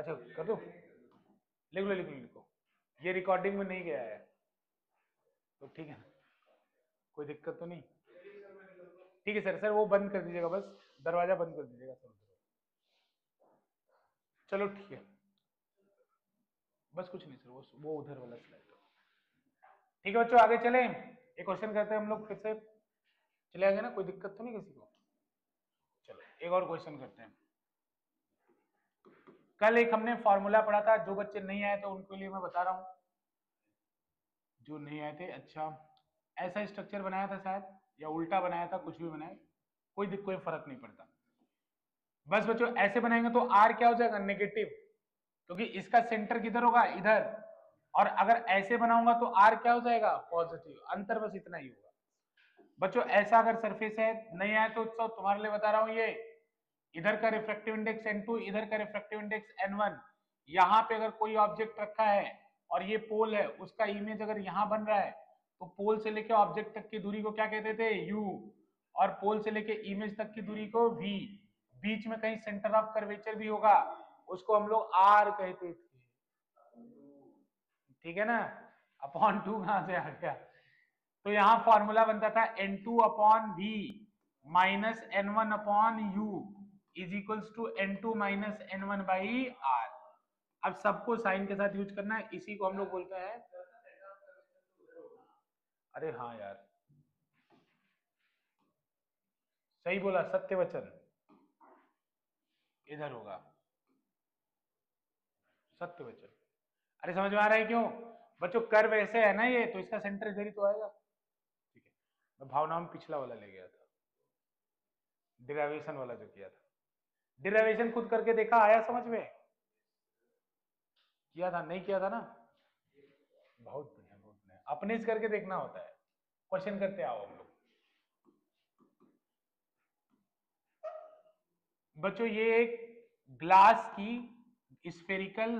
अच्छा कर दो, लिख लो लिख लो लिखो। ये रिकॉर्डिंग में नहीं गया है तो ठीक है ना, कोई दिक्कत तो नहीं। ठीक है सर, सर वो बंद कर दीजिएगा, बस दरवाजा बंद कर दीजिएगा सर। चलो ठीक है, बस कुछ नहीं सर, वो उधर वाला स्लाइड। ठीक है बच्चों, आगे चलें, एक क्वेश्चन करते हैं हम लोग फिर से, चले आएंगे ना, कोई दिक्कत तो नहीं किसी को। चलो एक और क्वेश्चन करते हैं। कल एक हमने फॉर्मूला पढ़ा था, जो बच्चे नहीं आए थे उनके लिए मैं बता रहा हूं, जो नहीं आए थे। अच्छा, ऐसा स्ट्रक्चर बनाया था शायद, या उल्टा बनाया था, कुछ भी बनाया, कोई फर्क नहीं पड़ता। बस बच्चों ऐसे बनाएंगे तो आर क्या हो जाएगा, नेगेटिव, क्योंकि इसका सेंटर किधर होगा, इधर। और अगर ऐसे बनाऊंगा तो आर क्या हो जाएगा, पॉजिटिव। अंतर बस इतना ही होगा बच्चों। ऐसा अगर सरफेस है, नहीं आए तो तुम्हारे लिए बता रहा हूं, ये इधर का रिफ्रैक्टिव इंडेक्स n2, इधर का रिफ्रैक्टिव इंडेक्स n1। यहां पे अगर कोई ऑब्जेक्ट रखा है और ये पोल है, उसका इमेज अगर यहां बन रहा है, तो पोल से लेके ऑब्जेक्ट तक की दूरी को क्या कहते थे, u, और पोल से लेके इमेज तक की दूरी को v। बीच में कहीं सेंटर ऑफ कर्वेचर भी होगा, उसको हम लोग r कहते थे। ठीक है ना, अपॉन 2 कहां से आ गया। तो यहां फॉर्मूला बनता था n2 upon v minus n1 upon u is equals to n2 minus n1 by r। अब सबको साइन के साथ यूज करना है, इसी को हम लोग बोलते हैं, अरे हाँ यार, सही बोला, सत्य वचन इधर होगा, सत्य वचन। अरे समझ में आ रहा है क्यों बच्चों, कर्व ऐसे है ना ये, तो इसका सेंटर इधर ही तो आएगा। ठीक है, मैं भावना में पिछला वाला ले गया था, डिराइवेशन वाला जो किया था। डिराइवेशन खुद करके देखा, आया समझ में, किया था नहीं किया था ना, बहुत बढ़िया बहुत बढ़िया, अपने से करके देखना होता है। क्वेश्चन करते आओ हम लोग बच्चों। ये एक ग्लास की स्फेरिकल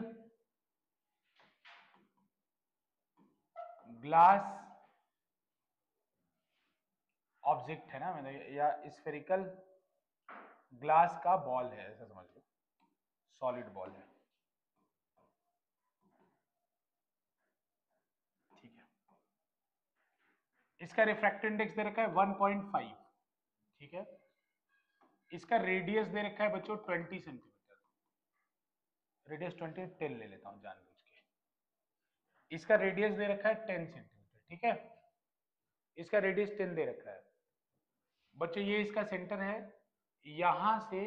ग्लास ऑब्जेक्ट है ना, मैंने, या स्फेरिकल ग्लास का बॉल है, ऐसा समझ लो, सॉलिड बॉल है। ठीक है, इसका रिफ्रैक्टिव इंडेक्स दे रखा है 1.5। ठीक है, इसका रेडियस दे रखा है बच्चों 20 सेंटीमीटर, रेडियस 20, 10 ले लेता हूं जानबूझ के। इसका रेडियस दे रखा है 10 सेंटीमीटर। ठीक है, इसका रेडियस 10 दे रखा है बच्चों। ये इसका सेंटर है, यहां से,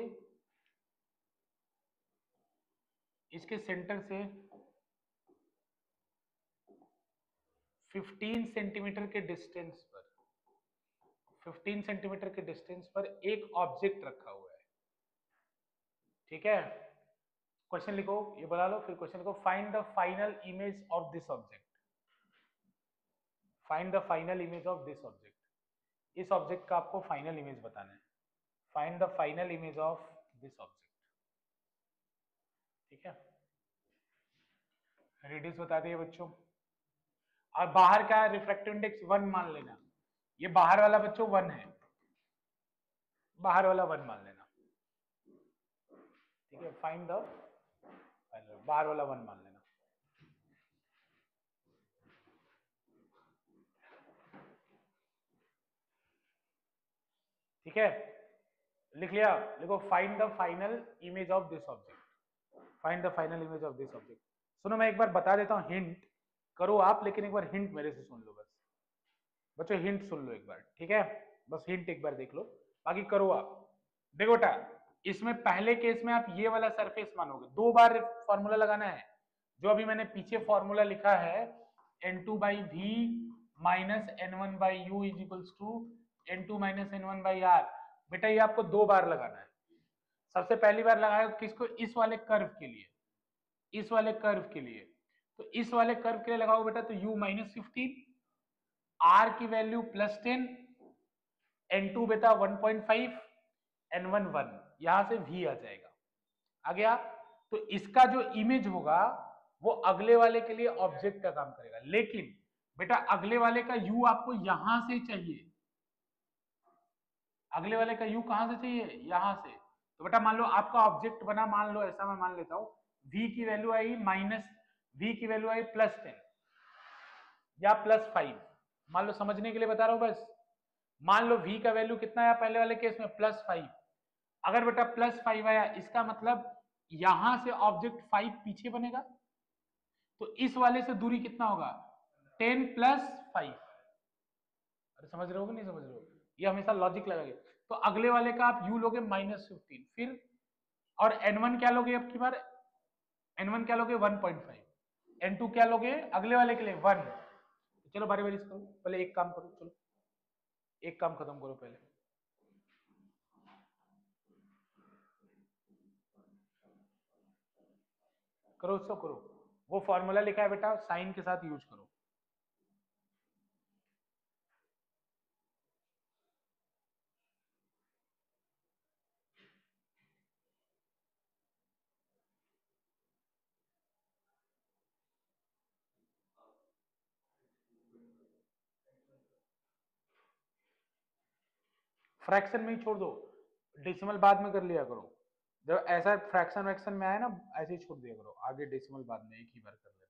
इसके सेंटर से 15 सेंटीमीटर के डिस्टेंस पर, 15 सेंटीमीटर के डिस्टेंस पर एक ऑब्जेक्ट रखा हुआ है। ठीक है, क्वेश्चन लिखो, ये बना लो, फिर क्वेश्चन लिखो, find the final image of this object. Find the final image of this object, इस ऑब्जेक्ट का आपको फाइनल इमेज बताना है। Find the final image of this object. ठीक है, रेडियस बता दिए बच्चों, और बाहर का रिफ्रैक्टिव इंडेक्स 1 मान लेना। ये बाहर वाला बच्चों 1 है, बाहर वाला 1 मान लेना। ठीक है, फाइंड द फाइनल, बाहर वाला 1 मान लेना। ठीक है, लिख लिया, लिखो, find the final image of this object. Find the final image of this object. सुनो, मैं एक बार बता देता हूं, हिंट करो आप, लेकिन एक बार हिंट मेरे से सुन लो बस बच्चों, हिंट सुन लो एक बार। ठीक है, बस हिंट एक बार देख लो, बाकी करो आप। देखो बेटा, इसमें पहले केस में आप ये वाला सरफेस मानोगे, 2 बार फॉर्मूला लगाना है। जो अभी मैंने पीछे फॉर्मूला लिखा है, n2 by V minus n1 by U is equals to n2 minus n1 by R. बेटा ये आपको 2 बार लगाना है। सबसे पहली बार लगाया किसको, इस वाले कर्व के लिए, इस वाले कर्व के लिए। तो इस वाले कर्व के लिए लगाओ बेटा, तो u माइनस 15, r की वैल्यू प्लस 10, n2 बेटा 1.5, n1 1, यहां से v आ जाएगा, आ गया। तो इसका जो इमेज होगा वो अगले वाले के लिए ऑब्जेक्ट का काम करेगा, लेकिन बेटा अगले वाले का u आपको यहां से चाहिए, अगले वाले का u कहां से चाहिए, यहां से। तो बेटा मान लो आपका ऑब्जेक्ट बना, मान लो ऐसा मैं मान लेता हूं, v की वैल्यू आई +10 या +5, मान लो समझने के लिए बता रहा हूं बस। मान लो v का वैल्यू कितना आया पहले वाले केस में +5, अगर बेटा +5 आया इसका मतलब यहां से ऑब्जेक्ट 5 पीछे बनेगा, तो इस वाले से दूरी कितना होगा 10 + 5। अरे समझ रहे हो कि नहीं समझ रहे हो, ये हमेशा लॉजिक लगाइए। तो अगले वाले का आप u लोगे -15, फिर और n1 क्या लोगे अब की बार, n1 क्या लोगे 1.5, n2 क्या लोगे अगले वाले के लिए 1। चलो बारी बारी से करो, पहले एक काम करो, चलो एक काम खत्म करो पहले। करो उसको करो, वो फॉर्मूला लिखा है बेटा साइन के साथ यूज करो। फ्रैक्शन में ही छोड़ दो, डेसिमल बाद में कर लिया करो। जब ऐसा फ्रैक्शन वैक्शन में आए ना ऐसे ही छोड़ दिया करो, आगे डेसिमल बाद में एक ही बार कर लेना।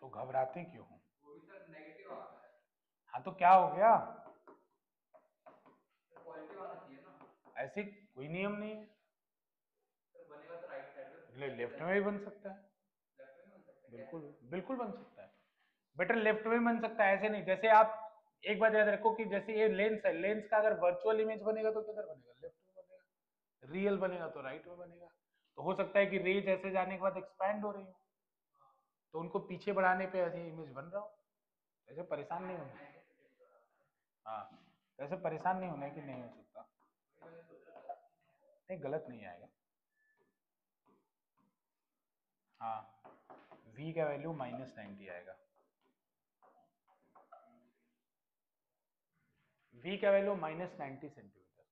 तो घबराते क्यों हो? हाँ तो क्या हो गया, ऐसे कोई नियम नहीं है, लेफ्ट में भी बन सकता है, बिल्कुल बिल्कुल बन सकता है बेटर, लेफ्ट में बन सकता है, ऐसे नहीं। जैसे आप एक बात याद रखो कि जैसे ये लेंस है, लेंस का अगर वर्चुअल इमेज बनेगा तो किधर बनेगा, लेफ्ट में बनेगा, रियल बनेगा तो राइट में बनेगा। तो हो सकता है कि रेज ऐसे जाने के बाद एक्सपैंड हो रही हो, तो उनको पीछे बढ़ाने पे ऐसे इमेज बन रहा हो, ऐसे परेशान नहीं होना। हाँ, ऐसे परेशान नहीं होना कि नहीं हो सकता, नहीं गलत नहीं आएगा। हाँ, v का वैल्यू -90 आएगा, v का वैल्यू -90 सेंटीमीटर।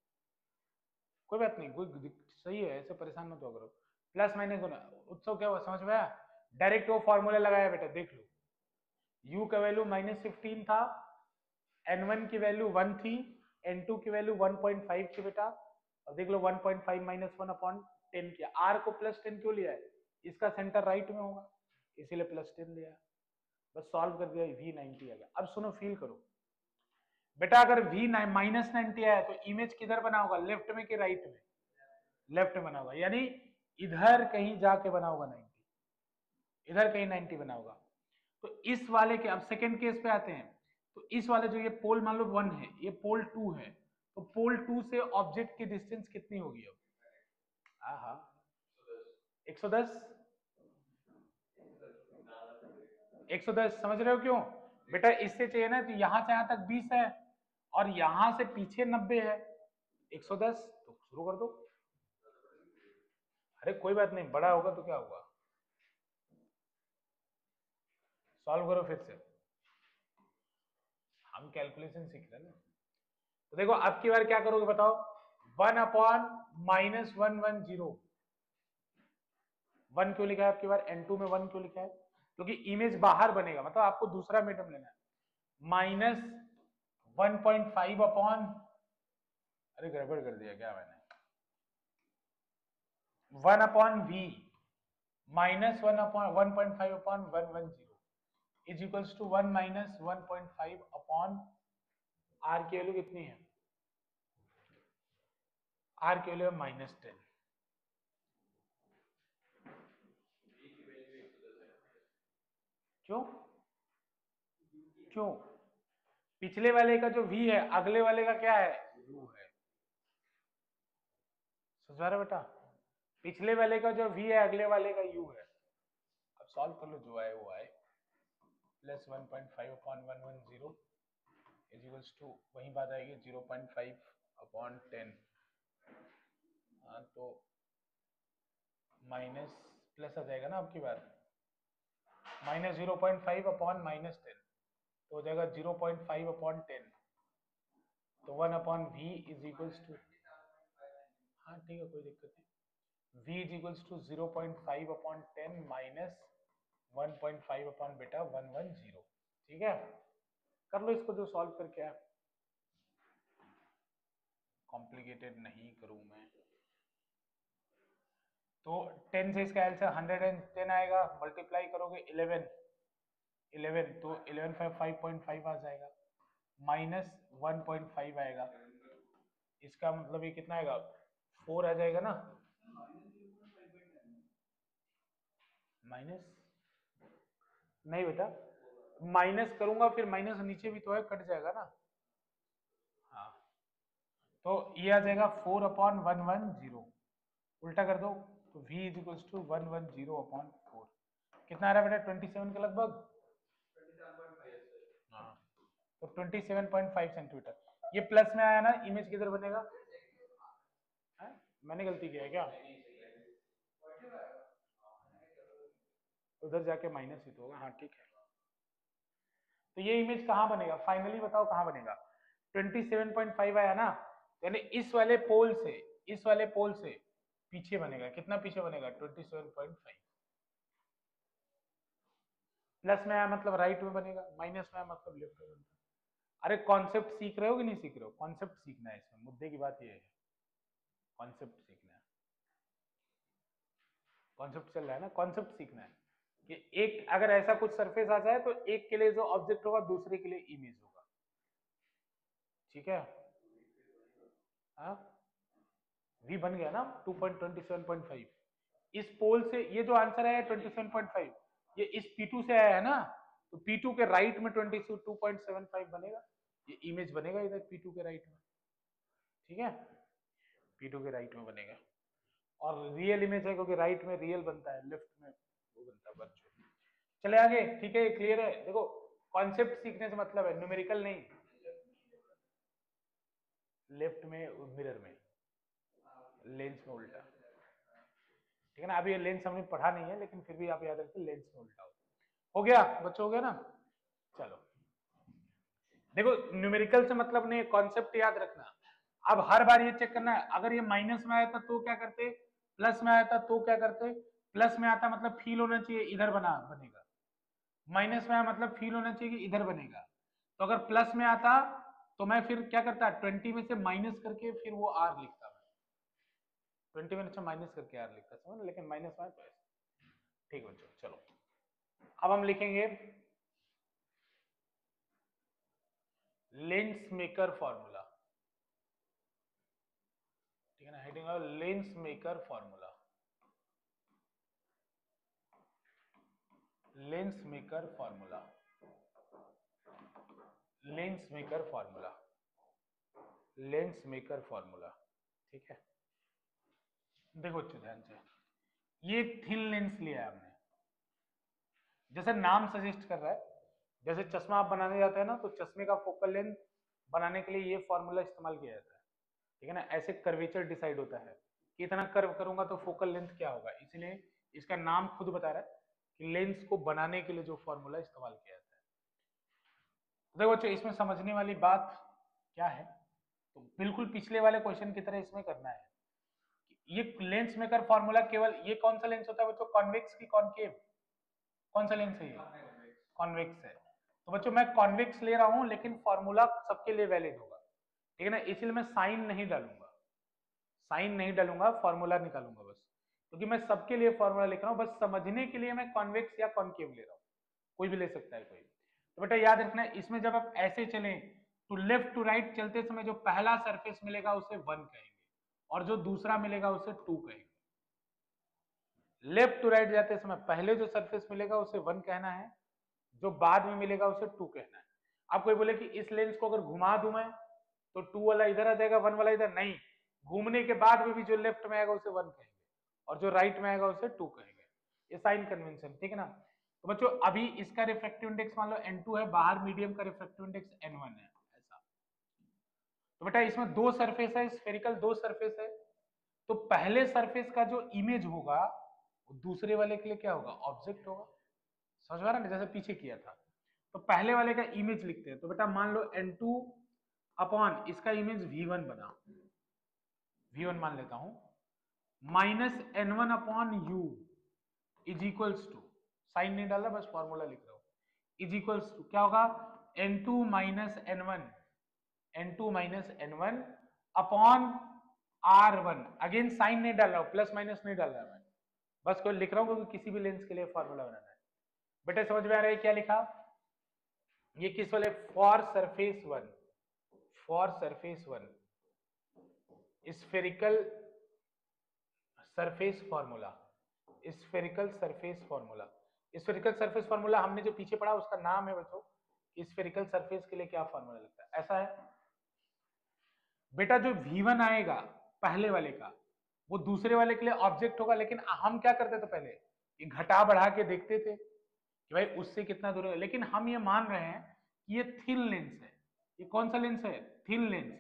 कोई बात नहीं, कोई सही है, ऐसे परेशान मत हो करो, प्लस माइनस होना उत्सव क्या हुआ समझ में आया। डायरेक्ट वो फॉर्मूला लगाया बेटा, देख लो u का वैल्यू -15 था, n1 की वैल्यू 1 थी, n2 की वैल्यू 1.5 थी बेटा, और देख लो 1.5 -1/10 किया। r को +10 क्यों लिया है, इसका सेंटर राइट में होगा इसीलिए +10 लिया, बस सॉल्व कर दिया, v90 आ गया। अब सुनो फील करो बेटा, अगर v -90 आया तो इमेज किधर बना होगा, लेफ्ट में कि राइट में, लेफ्ट में बना होगा, यानी इधर कहीं जाके बना होगा 90, इधर कहीं 90 बना होगा। तो इस वाले के अब सेकंड केस पे आते हैं, तो इस वाले जो ये पोल मान लो 1 है, ये पोल 2 है, तो पोल 2 से ऑब्जेक्ट की डिस्टेंस कितनी होगी अब? हाँ हाँ 110, 110 समझ रहे हो क्यों बेटा? इससे चाहिए ना, तो यहां से यहां तक 20 है और यहां से पीछे 90 है, 110, तो शुरू कर दो। अरे कोई बात नहीं, बड़ा होगा तो क्या होगा, सॉल्व करो फिर से, हम कैलकुलेशन सीख रहे हैं ना। तो देखो अब की बार क्या करोगे बताओ, 1/-110, 1 क्यों लिखा है आपकी बार, N2 में 1 क्यों लिखा है? क्योंकि इमेज बाहर बनेगा, मतलब आपको दूसरा मीडियम लेना है, -1.5 अपॉन, अरे गड़बड़ कर दिया क्या मैंने, 1/V -1/1.5/110 is equals to 1 - 1.5 upon R की वैल्यू कितनी है, आर की वैल्यू है -10। क्यों क्यों? पिछले वाले का जो v है अगले वाले का क्या है, u है। समझ रहे बेटा, पिछले वाले का जो v है अगले वाले का u है। अब सॉल्व कर लो, जो आए वो आए, +1.5 अपॉन 110 इज इक्वल्स टू, वही बात आएगी 0.5 अपॉन 10, तो माइनस प्लस आ जाएगा ना आपकी बार, -0.5 अपॉन -10, तो हो जाएगा 0.5 अपॉन 10, तो 1 upon v is equals to, हाँ ठीक है कोई दिक्कत नहीं, v is equals to 0.5 upon 10 minus 1.5 upon बेटा 110। ठीक है, कर लो इसको, जो सॉल्व करके आया, कॉम्प्लिकेटेड नहीं करूं मैं। तो 10 से इसका आंसर 110 आएगा, मल्टीप्लाई करोगे 11, 11 तो 11 5.5 आ जाएगा, माइनस 1.5 आएगा, इसका मतलब ये कितना आएगा, 4 आ जाएगा ना, माइनस, नहीं बेटा माइनस करूंगा फिर माइनस नीचे भी तो है, कट जाएगा ना, हाँ तो ये आ जाएगा 4/110, उल्टा कर दो, तो v इज इक्वल्स टू 110/4, कितना आ रहा है बेटा 27 के लगभग, हाँ तो 27.5 सेंटीमीटर, ये प्लस में आया ना, इमेज किधर बनेगा, है? मैंने गलती किया है क्या, उधर जाके माइनस ही तो होगा, हाँ ठीक है। तो ये इमेज कहाँ बनेगा, फाइनली बताओ कहाँ बनेगा, 27.5 आया ना, यानी इस वाले पोल से, इस वाले पोल से पीछे बनेगा, कितना पीछे बनेगा 27.5, प्लस में आया मतलब राइट में बनेगा, माइनस में आया मतलब लेफ्ट में बनेगा। अरे कॉन्सेप्ट सीख रहे हो कि नहीं सीख रहे हो, कॉन्सेप्ट सीखना है, इसमें मुद्दे की बात ये है, कॉन्सेप्ट सीखना है, कॉन्सेप्ट चल रहा है ना, कॉन्सेप्ट सीखना है कि एक अगर ऐसा कुछ सरफेस आ जाए तो एक के लिए जो ऑब्जेक्ट होगा दूसरे के लिए इमेज होगा, ठीक है, हाँ v बन गया ना 2.27.5, इस पोल से ये जो आंसर है 27.5, ये इस P2 से आया है ना, तो P2 के राइट में 22.75 बनेगा, ये इमेज बनेगा इधर P2 के राइट में, ठीक है, P2 के राइट में बनेगा, और रियल इमेज है क्योंकि राइट में रियल बनता है, लेफ्ट में वो बनता है वर्चुअल। चले आगे, ठीक है, क्लियर है, देखो कॉन्सेप्ट सीखने से मतलब है, न्यूमेरिकल नहीं, लेफ्ट में मिरर में, लेंस में उल्टा, ठीक है ना, अभी ये लेंस हमने पढ़ा नहीं है लेकिन फिर भी आप याद रखिए लेंस में उल्टा हो गया बच्चों, हो गया ना। चलो देखो न्यूमेरिकल से मतलब नहीं, कॉन्सेप्ट याद रखना, अब हर बार ये चेक करना है, अगर ये माइनस में आया था तो क्या करते, प्लस में आया था तो क्या करते, प्लस में आता मतलब फील होना चाहिए इधर बनेगा, माइनस में आया मतलब फील होना चाहिए कि इधर बनेगा, तो अगर प्लस में आता तो मैं फिर क्या करता, 20 में से माइनस करके फिर वो आर लिखता, मैं 20 में से माइनस करके आर लिखता, समझ, लेकिन माइनस में तो ऐसे, ठीक बच्चों। चलो अब हम लिखेंगे लेंस मेकर फॉर्मूला, ठीक है ना, हेडिंग और lens maker formula, lens maker formula, lens maker formula, lens maker formula, ठीक है। देखो अच्छे ध्यान से, ये थिन लेंस लिया है हमने, जैसे नाम सजेस्ट कर रहा है, जैसे चश्मा आप बनाने जाते हैं ना, तो चश्मे का फोकल लेंथ बनाने के लिए ये फॉर्मूला इस्तेमाल किया जाता है, ठीक है ना। ऐसे कर्वेचर डिसाइड होता है कि इतना कर्व करूंगा तो फोकल लेंथ क्या होगा, इसलिए इसका नाम खुद बता रहा है कि लेंस को बनाने के लिए जो फॉर्मूला इस्तेमाल किया जाता है। देखो बच्चों, इसमें समझने वाली बात क्या है, तो बिल्कुल पिछले वाले क्वेश्चन की तरह इसमें करना है। ये लेंस मेकर फॉर्मूला केवल, ये कौन सा लेंस होता है बच्चों, कॉन्वेक्स की कॉनकेव, कौन सा लेंस है ये, कॉन्वेक्स है। तो बच्चों मैं कॉन्वेक्स ले रहा हूं, लेकिन फॉर्मूला सबके लिए वैलिड होगा, ठीक है ना, इसलिए मैं साइन नहीं डालूंगा, साइन नहीं डालूंगा, फॉर्मूला निकालूंगा बस, क्योंकि मैं सबके लिए फॉर्मूला लिख रहा हूं, बस समझने के लिए मैं कॉन्वेक्स या कॉनकेव ले रहा हूं, कोई भी ले सकता है कोई। तो बेटा याद रखना है, इसमें जब आप ऐसे चलें तो लेफ्ट टू राइट चलते समय जो पहला सरफेस मिलेगा उसे 1 कहेंगे, और जो दूसरा मिलेगा उसे 2 कहेंगे। लेफ्ट टू राइट जाते समय पहले जो सरफेस मिलेगा उसे 1 कहना है, जो बाद में मिलेगा उसे 2 कहना है। आप कोई बोले कि इस लेंस को अगर घुमा दूं मैं तो 2 वाला इधर आ जाएगा, 1 वाला इधर, नहीं, घूमने के बाद में भी जो लेफ्ट में आएगा उसे 1 कहेंगे, और जो राइट में आएगा उसे 2 कहेंगे। ये साइन कन्वेंशन, ठीक है ना। तो बच्चों अभी इसका रिफ्रैक्टिव इंडेक्स मान लो n2 है, बाहर मीडियम का रिफ्रैक्टिव इंडेक्स n1 है, ऐसा। तो बेटा इसमें दो सरफेस है, स्फेरिकल दो सरफेस है, तो पहले सरफेस का जो इमेज होगा वो दूसरे वाले के लिए क्या होगा, ऑब्जेक्ट होगा। समझ में आ रहा है ना, जैसे पीछे किया था। तो पहले वाले का इमेज लिखते हैं, तो बेटा मान लो n2 अपॉन इसका इमेज v1 बना, v1 मान लेता हूं, minus n1 upon u is equals to, sign नहीं डाला, बस फॉर्मूला लिख रहा हूं, इज इक्वल्स टू क्या होगा, n2 minus n1, n2 minus n1 upon r1, again sine नहीं डाल रहा हूं, प्लस माइनस नहीं डाल रहा मैं, बस कोई लिख रहा हूं क्योंकि किसी भी लेंस के लिए फॉर्मूला बनाना है। बेटा समझ में आ रहा है क्या लिखा, ये किस वाले, for surface one, for surface one spherical surface formula, spherical surface formula, spherical surface formula हमने जो पीछे पढ़ा उसका नाम है बच्चों, स्फेरिकल सरफेस के लिए क्या फॉर्मूला लगता है, ऐसा है। बेटा जो V1 आएगा पहले वाले का, वो दूसरे वाले के लिए ऑब्जेक्ट होगा, लेकिन हम क्या करते थे पहले, ये घटा बढ़ा के देखते थे कि भाई उससे कितना दूर है, लेकिन हम ये मान रहे हैं कि ये थिन लेंस है, ये कौन सा लेंस है, थिन लेंस,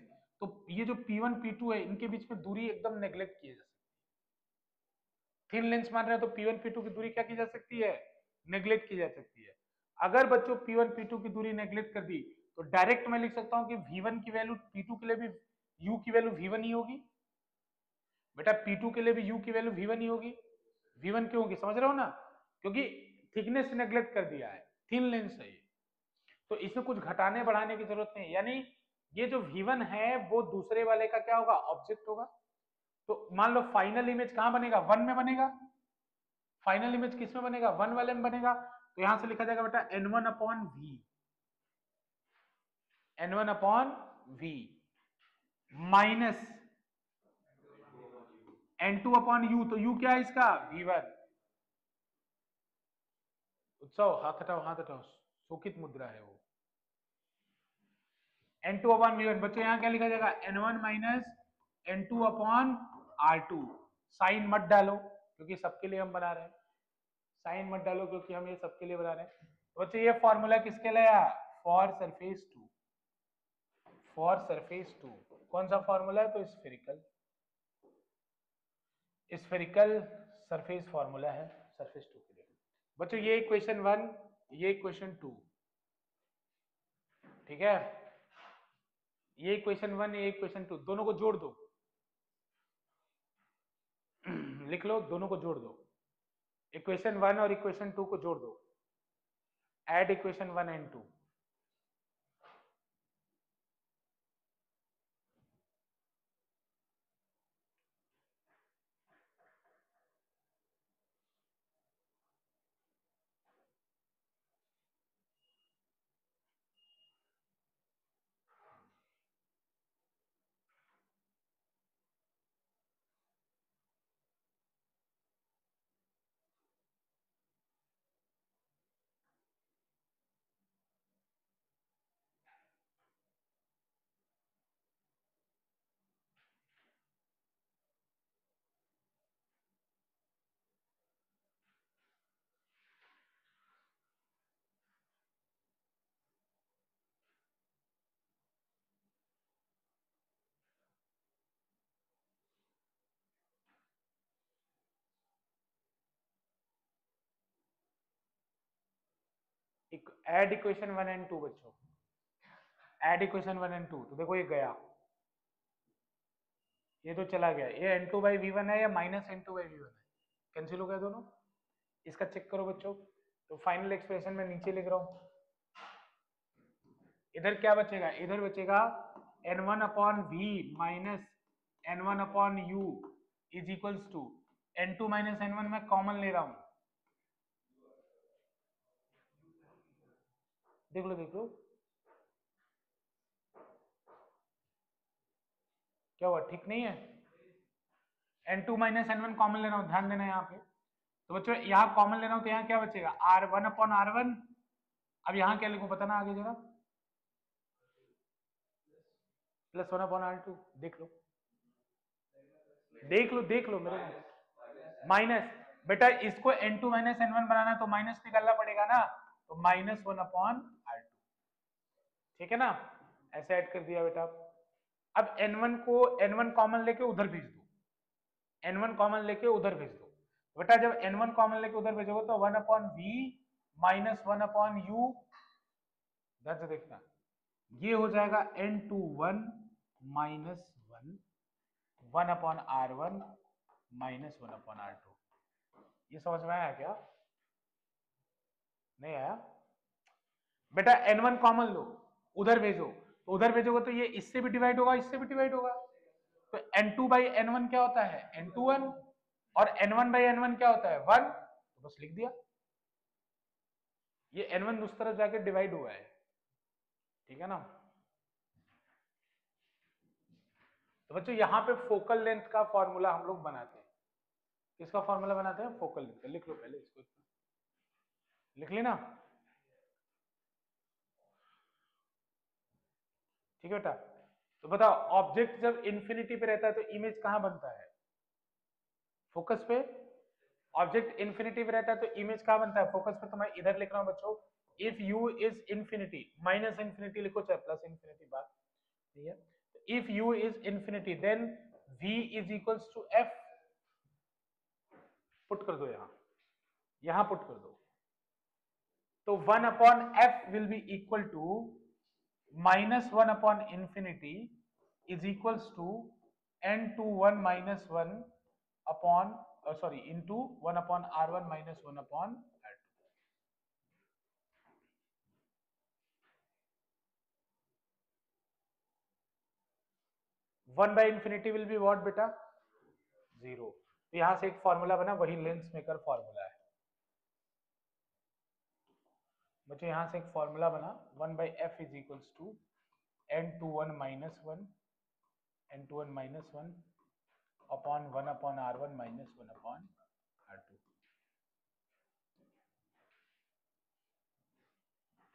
तो ये जो P1 P2 है इनके बीच में दूरी एकदम नेग्लेक्ट की जा सकती है, थिन लेंस मान रहे हैं तो P1 P2 की दूरी क्या की जा सकती है, नेग्लेक्ट की जा सकती है। अगर बच्चों P1 P2 की दूरी नेग्लेक्ट कर दी तो डायरेक्ट मैं लिख सकता हूं कि V1 की वैल्यू P2 के लिए भी U की वैल्यू V1 ही होगी, बेटा P2 के लिए भी U की वैल्यू V1 ही होगी, V1 क्यों होगी, समझ रहे हो ना, क्योंकि थिकनेस नेग्लेक्ट कर दिया है, थिन लेंस है ये, तो इसमें कुछ घटाने बढ़ाने की जरूरत नहीं, यानी ये जो V1 है वो दूसरे वाले का क्या होगा, ऑब्जेक्ट होगा। तो मान लो फाइनल इमेज कहां बनेगा, 1 में बनेगा, फाइनल इमेज किस में बनेगा, 1 वाले में बनेगा, तो यहां से लिखा जाएगा बेटा n1 upon v, n1 upon v minus n2 upon u, तो u क्या है इसका, v1। उत्सव हाथ हटाओ, हाथ हटाओ, शोकित मुद्रा है वो, n2 अपॉन v1, बच्चों यहां क्या लिखा जाएगा, n1 minus n2 upon r2, sign मत डालो क्योंकि सबके लिए हम बना रहे हैं, साइन मत डालो क्योंकि हम ये सबके लिए बना रहे हैं। तो बच्चों ये फॉर्मूला किसके लिए आया, for surface two, for surface two कौन सा फॉर्मूला है, तो स्फेरिकल, स्फेरिकल सरफेस फॉर्मूला है सरफेस टू के लिए। बच्चों ये इक्वेशन 1, ये इक्वेशन 2, ठीक है, ये इक्वेशन 1, ये इक्वेशन 2, दोनों को जोड़ दो, लिख लो, दोनों को जोड़ दो, इक्वेशन 1 और इक्वेशन 2 को जोड़ दो, add equation 1 and 2, add equation 1 and 2 बच्चों, ऐड इक्वेशन 1 एंड 2, तो देखो ये गया, ये तो चला गया, ये n2 बाई v1 है या माइनस n2 बाई v1 है, कैंसिल हो गया दोनों। इसका चेक करो बच्चों, तो फाइनल एक्सप्रेशन में नीचे लिख रहा हूं, इधर क्या बचेगा, इधर बचेगा n1 upon v minus n1 upon u is equals to n2 minus n1 में कॉमन ले रहा हूं, देख लो देख लो क्या हुआ, ठीक नहीं है, n2 माइनस n1 कॉमन ले रहा हूं, ध्यान देना यहाँ पे, तो बच्चों यहाँ कॉमन ले रहा हूं तो यहाँ क्या बचेगा r1 अपॉन r1, अब यहाँ क्या लिखूं पता ना आगे जरा, प्लस 1 अपॉन r2, देख लो मेरे को, माइनस, बेटा इसको n2 माइनस n1 बनाना तो माइनस निकालना पड़ेगा ना, तो माइनस 1 अपॉन r2, ठीक है ना, ऐसे ऐड कर दिया बेटा। अब n1 को n1 कॉमन लेके उधर भेज दो, n1 कॉमन लेके उधर भेज दो, बेटा जब n1 कॉमन लेके उधर भेजोगे तो 1 upon v minus 1 upon u, ध्यान से देखना, ये हो जाएगा n21 minus 1 upon r1 minus 1 upon r2, ये समझ में आया क्या, नहीं आया, बेटा n1 कॉमन लो उधर भेजो, तो उधर भेजोगे तो ये इससे भी डिवाइड होगा, इससे भी डिवाइड होगा, तो n2 बाई n1 क्या होता है n21, और n1 बाई n1 क्या होता है 1, तो बस लिख दिया, ये n1 उस तरफ जाके डिवाइड हुआ है, ठीक है ना। तो बच्चों यहाँ पे फोकल लेंथ का फॉर्मूला हम लोग बनाते हैं, किसका फॉर्मूला बनाते हैं, फोकल लेंथ का, लिख लो पहले इसको, लिख लेना, ठीक है बेटा। तो बताओ ऑब्जेक्ट जब इंफिनिटी पे रहता है तो इमेज कहां बनता है, फोकस पे, ऑब्जेक्ट इंफिनिटी पे रहता है तो इमेज कहां बनता है, फोकस पे, तो मैं इधर लिख रहा हूं बच्चों, if u is infinity, minus infinity लिखो चाहे प्लस इंफिनिटी, बात ठीक है, if u is infinity then v is equals to f, put कर दो यहां पुट कर दो, तो 1 upon f will be equal to minus 1 upon infinity is equals to n21 minus 1 upon sorry into 1 upon r1 minus 1 upon r2, one by infinity will be what बेटा 0, तो यहां से एक फॉर्मूला बना, वही लेंस मेकर फॉर्मूला है बच्चों, यहां से एक फॉर्मूला बना 1 by F is equals to n21 minus 1 n21 minus 1 upon 1 upon r1 minus 1 upon r2,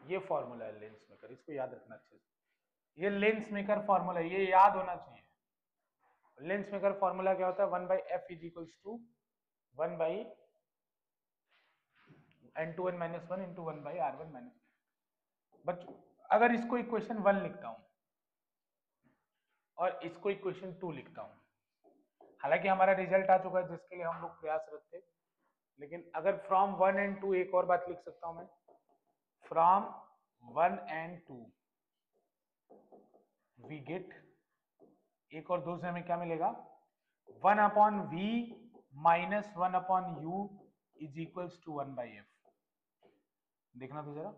ये फॉर्मूला है लेंस मेकर, इसको याद रखना अच्छे से, ये लेंस मेकर फॉर्मूला, ये याद होना चाहिए। लेंस मेकर फॉर्मूला क्या होता है, 1 by F is equals to 1 by n21 minus 1 into 1 by r1 minus, बच्चों अगर इसको इक्वेशन 1 लिखता हूं और इसको इक्वेशन 2 लिखता हूं, हालांकि हमारा रिजल्ट आ चुका है जिसके लिए हम लोग प्रयासरत थे, लेकिन अगर फ्रॉम 1 एंड 2 एक और बात लिख सकता हूं मैं, फ्रॉम 1 एंड 2 वी गेट, एक और दो से हमें क्या मिलेगा, 1 upon v minus 1 upon u is equals to 1 by F, देखना तो जरा,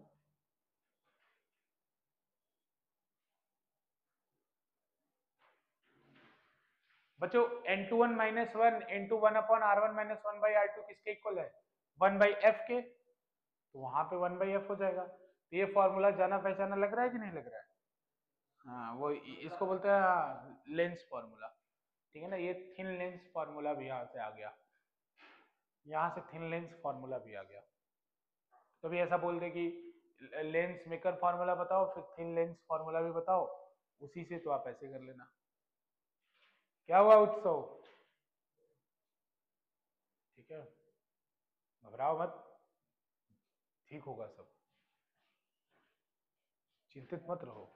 बच्चों n21 minus 1 into 1 upon r1 minus 1 by r2 किसके इक्वल है, 1 बाई एफ के, तो वहां पे 1 बाई एफ हो जाएगा, तो ये फॉर्मूला जाना पहचाना लग रहा है कि नहीं लग रहा है, हाँ वो इसको बोलते हैं लेंस फॉर्मूला, ठीक है ना, ये थिन लेंस फॉर्मूला भी यहाँ से आ गया, यहाँ से थिन लेंस फॉर्मूला भी आ गया, तो भी ऐसा बोल दे कि लेंस मेकर फॉर्मूला बताओ फिर थिन लेंस फॉर्मूला भी बताओ, उसी से तो आप ऐसे कर लेना, क्या हुआ उत्सव, ठीक है, घबराओ मत, ठीक होगा सब, चिंतित मत रहो,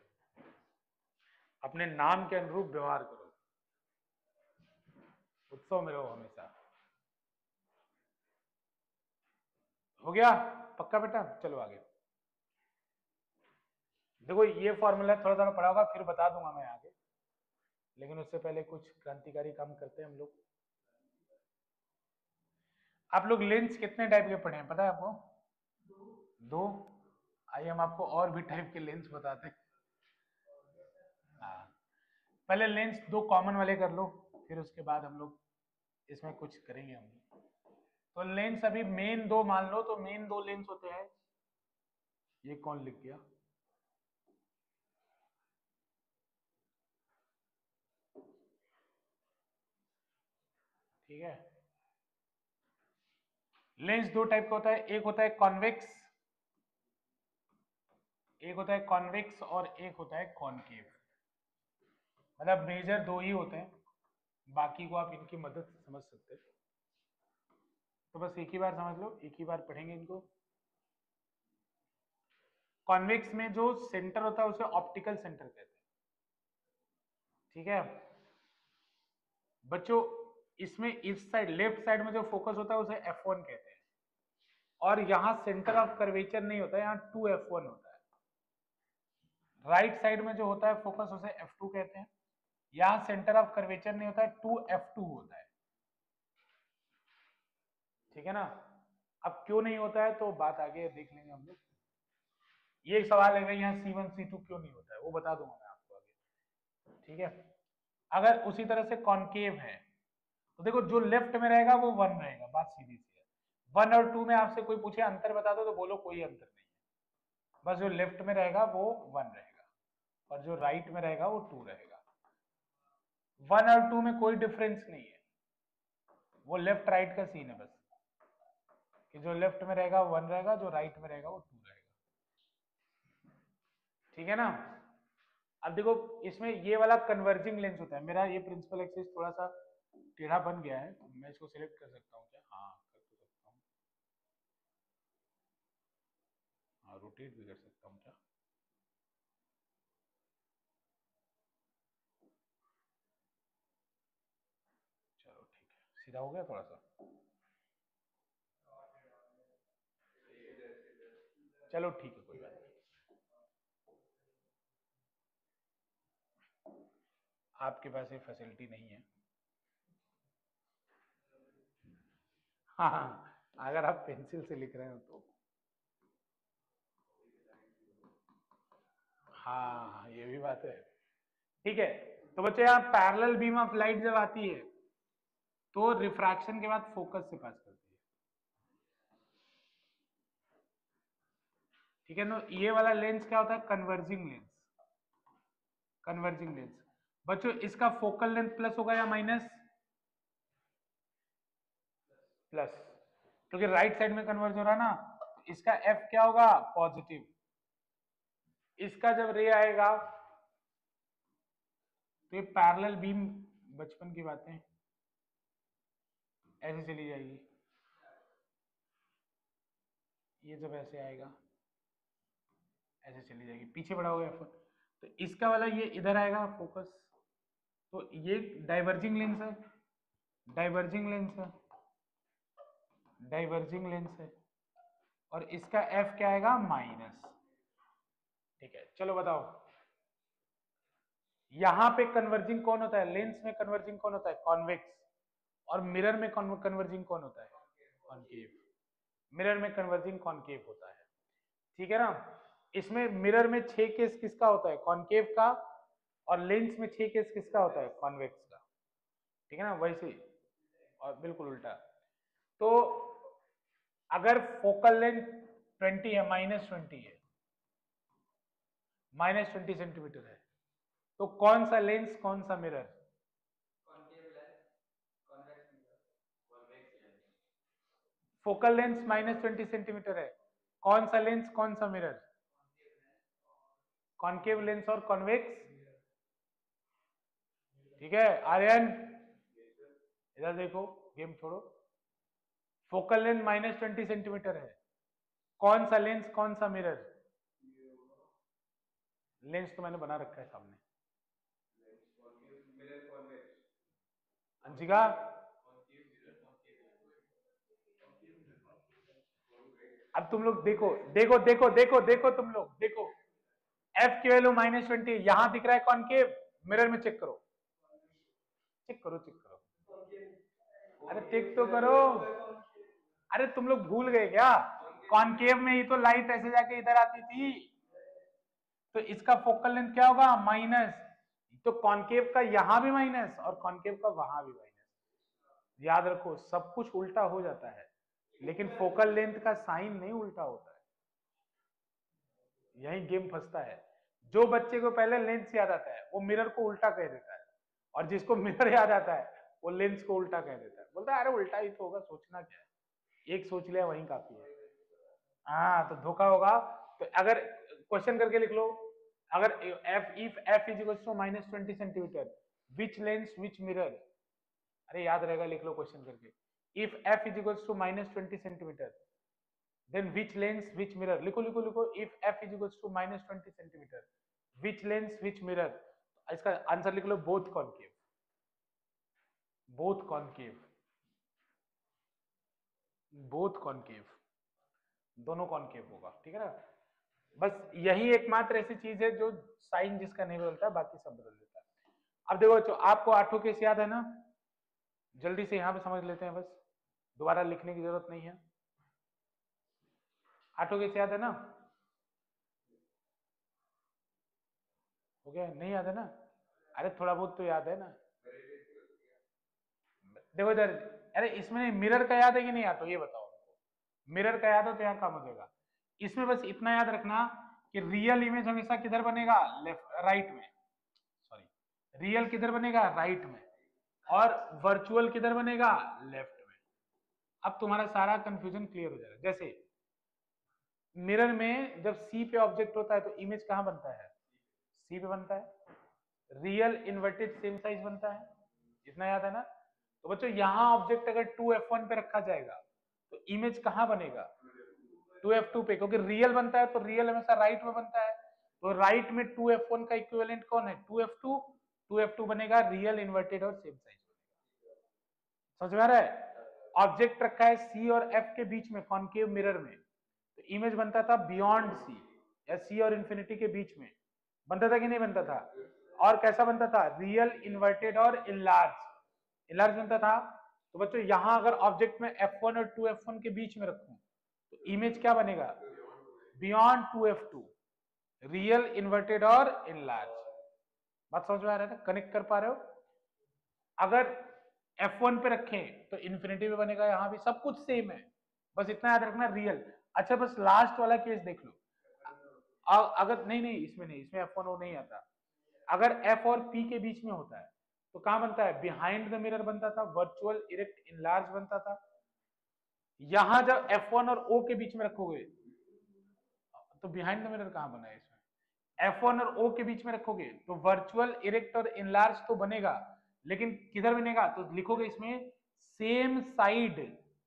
अपने नाम के अनुरूप व्यवहार करो, उत्सव में रहो हमेशा, हो गया पक्का बेटा, चलो आगे, देखो ये फॉर्मूला थोड़ा थोड़ा पढ़ा होगा, फिर बता दूंगा मैं आगे, लेकिन उससे पहले कुछ क्रांतिकारी काम करते हैं हम लोग। आप लोग लेंस कितने टाइप के पढ़े हैं पता है आपको? दो। आइए हम आपको और भी टाइप के लेंस बताते हैं। हाँ, पहले लेंस दो कॉमन वाले कर लो, फिर उसके बाद हम लोग इसमें कुछ करेंगे हम लोग। तो लेंस अभी मेन दो मान लो, तो मेन दो लेंस होते हैं, ये कौन लिख गया? ठीक है, लेंस दो टाइप का होता है, एक होता है कॉन्वेक्स, एक होता है कॉन्वेक्स और एक होता है कॉनकेव। मतलब मेजर दो ही होते हैं, बाकी को आप इनकी मदद से समझ सकते हैं। तो बस एक ही बार समझ लो, एक ही बार पढ़ेंगे इनको। कॉन्वेक्स में जो सेंटर होता है उसे ऑप्टिकल सेंटर कहते हैं। ठीक है बच्चों, इसमें इस साइड लेफ्ट साइड में जो फोकस होता है उसे F1 कहते हैं, और यहां सेंटर ऑफ कर्वेचर नहीं होता है, यहाँ 2F1 होता है। राइट साइड में जो होता है फोकस उसे F2 कहते हैं, यहां सेंटर ऑफ कर्वेचर नहीं होता है, 2F2 होता है। ठीक है ना? अब क्यों नहीं होता है तो बात आगे देख लेंगे हम लोग। ये एक सवाल है भाई, यहाँ C1 C2 क्यों नहीं होता है, वो बता दूंगा मैं आपको आगे। ठीक है, अगर उसी तरह से कॉनकेव है तो देखो जो लेफ्ट में रहेगा वो 1 रहेगा, बात सीधी सी है। 1 और 2 में आपसे कोई पूछे अंतर बता दो तो बोलो कोई अंतर नहीं है, बस जो लेफ्ट में रहेगा वो 1 रहेगा और जो राइट में रहेगा वो 2 रहेगा। 1 और 2 में कोई डिफरेंस नहीं है, वो लेफ्ट राइट का सीन है बस, कि जो लेफ्ट में रहेगा वो 1 रहेगा, जो राइट में रहेगा वो 2 रहेगा। ठीक है ना? अब देखो इसमें ये वाला कन्वर्जिंग लेंस होता है, मेरा ये प्रिंसिपल एक्सिस थोड़ा सा टेढ़ा बन गया है, तो मैं इसको सिलेक्ट कर सकता हूँ क्या? हाँ कर तो सकता हूँ। हाँ रोटेट भी कर सकता हूँ क्या? चलो ठीक है, सीधा हो गया थोड़ा सा। चलो ठीक है, कोई बात नहीं, आपके पास ये फैसिलिटी नहीं है। हाँ हाँ, अगर आप पेंसिल से लिख रहे हो तो हाँ हाँ, ये भी बात है। ठीक है, तो बच्चे यहाँ पैरेलल बीम ऑफ लाइट जब आती है तो रिफ्रैक्शन के बाद फोकस से पास करती है। ठीक है ना? ये वाला लेंस क्या होता है? Converging lens. कन्वर्जिंग लेंस बच्चों, इसका फोकल लेंथ प्लस होगा या माइनस? प्लस, क्योंकि राइट साइड में कन्वर्ज हो रहा है ना, तो इसका एफ क्या होगा? पॉजिटिव। इसका जब रे आएगा तो ये पैरेलल बीम, बचपन की बातें, ऐसे चली जाएगी, ये जब ऐसे आएगा ऐसे चली जाएगी, पीछे बढ़ा होगा एफ, तो इसका वाला ये इधर आएगा फोकस, तो ये डाइवर्जिंग लेंस है, डाइवर्जिंग लेंस है, डाइवर्जिंग लेंस है, और इसका एफ क्या आएगा? माइनस। ठीक है, चलो बताओ, यहां पे कन्वर्जिंग कौन होता है? लेंस में कन्वर्जिंग कौन होता है? कॉन्वेक्स। और मिरर में कन्वर्जिंग कौन होता है? कॉनकेव। मिरर में कन्वर्जिंग कॉनकेव होता है। ठीक है ना? इसमें मिरर में 6 केस किसका होता है? कॉनकेव का, और लेंस में 6 केस किसका होता है? कॉन्वेक्स का। ठीक है ना? वैसे ही, और बिल्कुल उल्टा। तो अगर फोकल लेंथ 20 है, -20 है, -20 सेंटीमीटर है, तो कौन सा लेंस कौन सा मिरर? फोकल लेंथ -20 सेंटीमीटर है, कौन सा लेंस कौन सा मिरर? कॉनकेव लेंस और कॉन्वेक्स। ठीक है आर्यन, इधर देखो, गेम छोड़ो। फोकल लेंथ -20 सेंटीमीटर है, कौन सा लेंस कौन सा मिरर? लेंस तो मैंने बना रखा है सामने। अंशिका, अब तुम लोग देखो देखो देखो देखो देखो, तुम लोग देखो, एफ की वैल्यू -20, यहां दिख रहा है कॉनकेव, मिरर में चेक करो, चेक करो, चेक करो, अरे चेक तो करो, अरे तुम लोग भूल गए क्या? कॉनकेव में ही तो लाइट ऐसे जाके इधर आती थी, तो इसका फोकल लेंथ क्या होगा? माइनस, तो कॉनकेव का यहां भी माइनस और कॉनकेव का वहां भी माइनस। याद रखो सब कुछ उल्टा हो जाता है, लेकिन फोकल लेंथ का साइन नहीं उल्टा होता है, यही गेम फंसता है। जो बच्चे को पहले लेंस याद आता है वो मिरर को उल्टा कह देता है, और जिसको मिरर याद आता है वो लेंस को उल्टा कह देता है, बोलता है अरे उल्टा ही तो होगा, सोचना क्या है, एक सोच लिया वही काफी है। हाँ तो धोखा होगा। तो अगर क्वेश्चन करके लिख लो, अगर F if F is equal to -20 centimetre, which lens which mirror, अरे याद रहेगा, लिख लो क्वेश्चन करके। If F is equal to -20 centimetre, then which lens which mirror, लिखो लिखो लिखो, if F is equal to -20 centimetre, which lens which mirror, इसका आंसर लिख लो both concave, both concave, both concave, दोनों कॉनकेव होगा, ठीक है ना। बस यही एकमात्र ऐसी चीज है जो साइन जिसका नहीं बदलता, बाकी सब बदल देता है। अब देखो बच्चों, आपको आठों केस याद है ना, जल्दी से यहां पे समझ लेते हैं, बस दोबारा लिखने की जरूरत नहीं है। आठों केस याद है ना? हो गया? नहीं याद है ना? अरे थोड़ा बहुत तो याद है ना। देखो इधर, अरे इसमें मिरर का याद है कि नहीं याद, तो ये बताओ हमको, मिरर का याद हो तो यहाँ काम हो जाएगा। इसमें बस इतना याद रखना कि रियल इमेज हमेशा किधर बनेगा? लेफ्ट, राइट में, सॉरी, रियल किधर बनेगा? राइट में, और वर्चुअल किधर बनेगा? लेफ्ट में। अब तुम्हारा सारा कंफ्यूजन क्लियर हो जाएगा। जैसे मिरर में जब सी पे ऑब्जेक्ट होता है तो इमेज कहां बनता है? सी पे बनता है। रियल इन्वर्टेड सेम साइज बनता है, इतना याद है ना? तो बच्चों यहां ऑब्जेक्ट अगर 2f1 पे रखा जाएगा तो इमेज कहां बनेगा? 2f2 पे, क्योंकि रियल बनता है तो रियल हमेशा राइट में बनता है, तो राइट में 2f1 का इक्विवेलेंट कौन है? 2f2, 2f2 बनेगा रियल इन्वर्टेड और सेम साइज बनेगा। समझ में आ रहा है? ऑब्जेक्ट रखा है सी और एफ के बीच में कॉनकेव मिरर में, तो इमेज बनता था बियॉन्ड सी, या सी और इंफिनिटी के बीच में बनता था कि नहीं बनता था? और कैसा बनता था? रियल इन्वर्टेड और इनलार्ज, इनलार्ज बनता था। तो बच्चों यहां अगर ऑब्जेक्ट में f1 और 2f1 के बीच में रखूं तो इमेज क्या बनेगा? बियॉन्ड 2f2, रियल इन्वर्टेड और इनलार्ज। बात समझ में आ रहा है ना? कनेक्ट कर पा रहे हो? अगर F1 पे रखें तो इन्फिनिटी में बनेगा, यहां भी सब कुछ सेम है, बस इतना याद रखना रियल। अच्छा बस लास्ट वाला केस देख लो, अगर नहीं नहीं इसमें नहीं, इसमें F1 वो नहीं आता। अगर F और P के बीच में होता है तो कहां बनता है? बिहाइंड द मिरर बनता था, वर्चुअल इरेक्ट इनलार्ज बनता था। यहां जब F1 और O के बीच में रखोगे तो बिहाइंड द मिरर कहां बना है? इसमें F1 और O के बीच में रखोगे तो वर्चुअल इरेक्ट और इनलार्ज तो बनेगा, लेकिन किधर बनेगा? तो लिखोगे इसमें same side,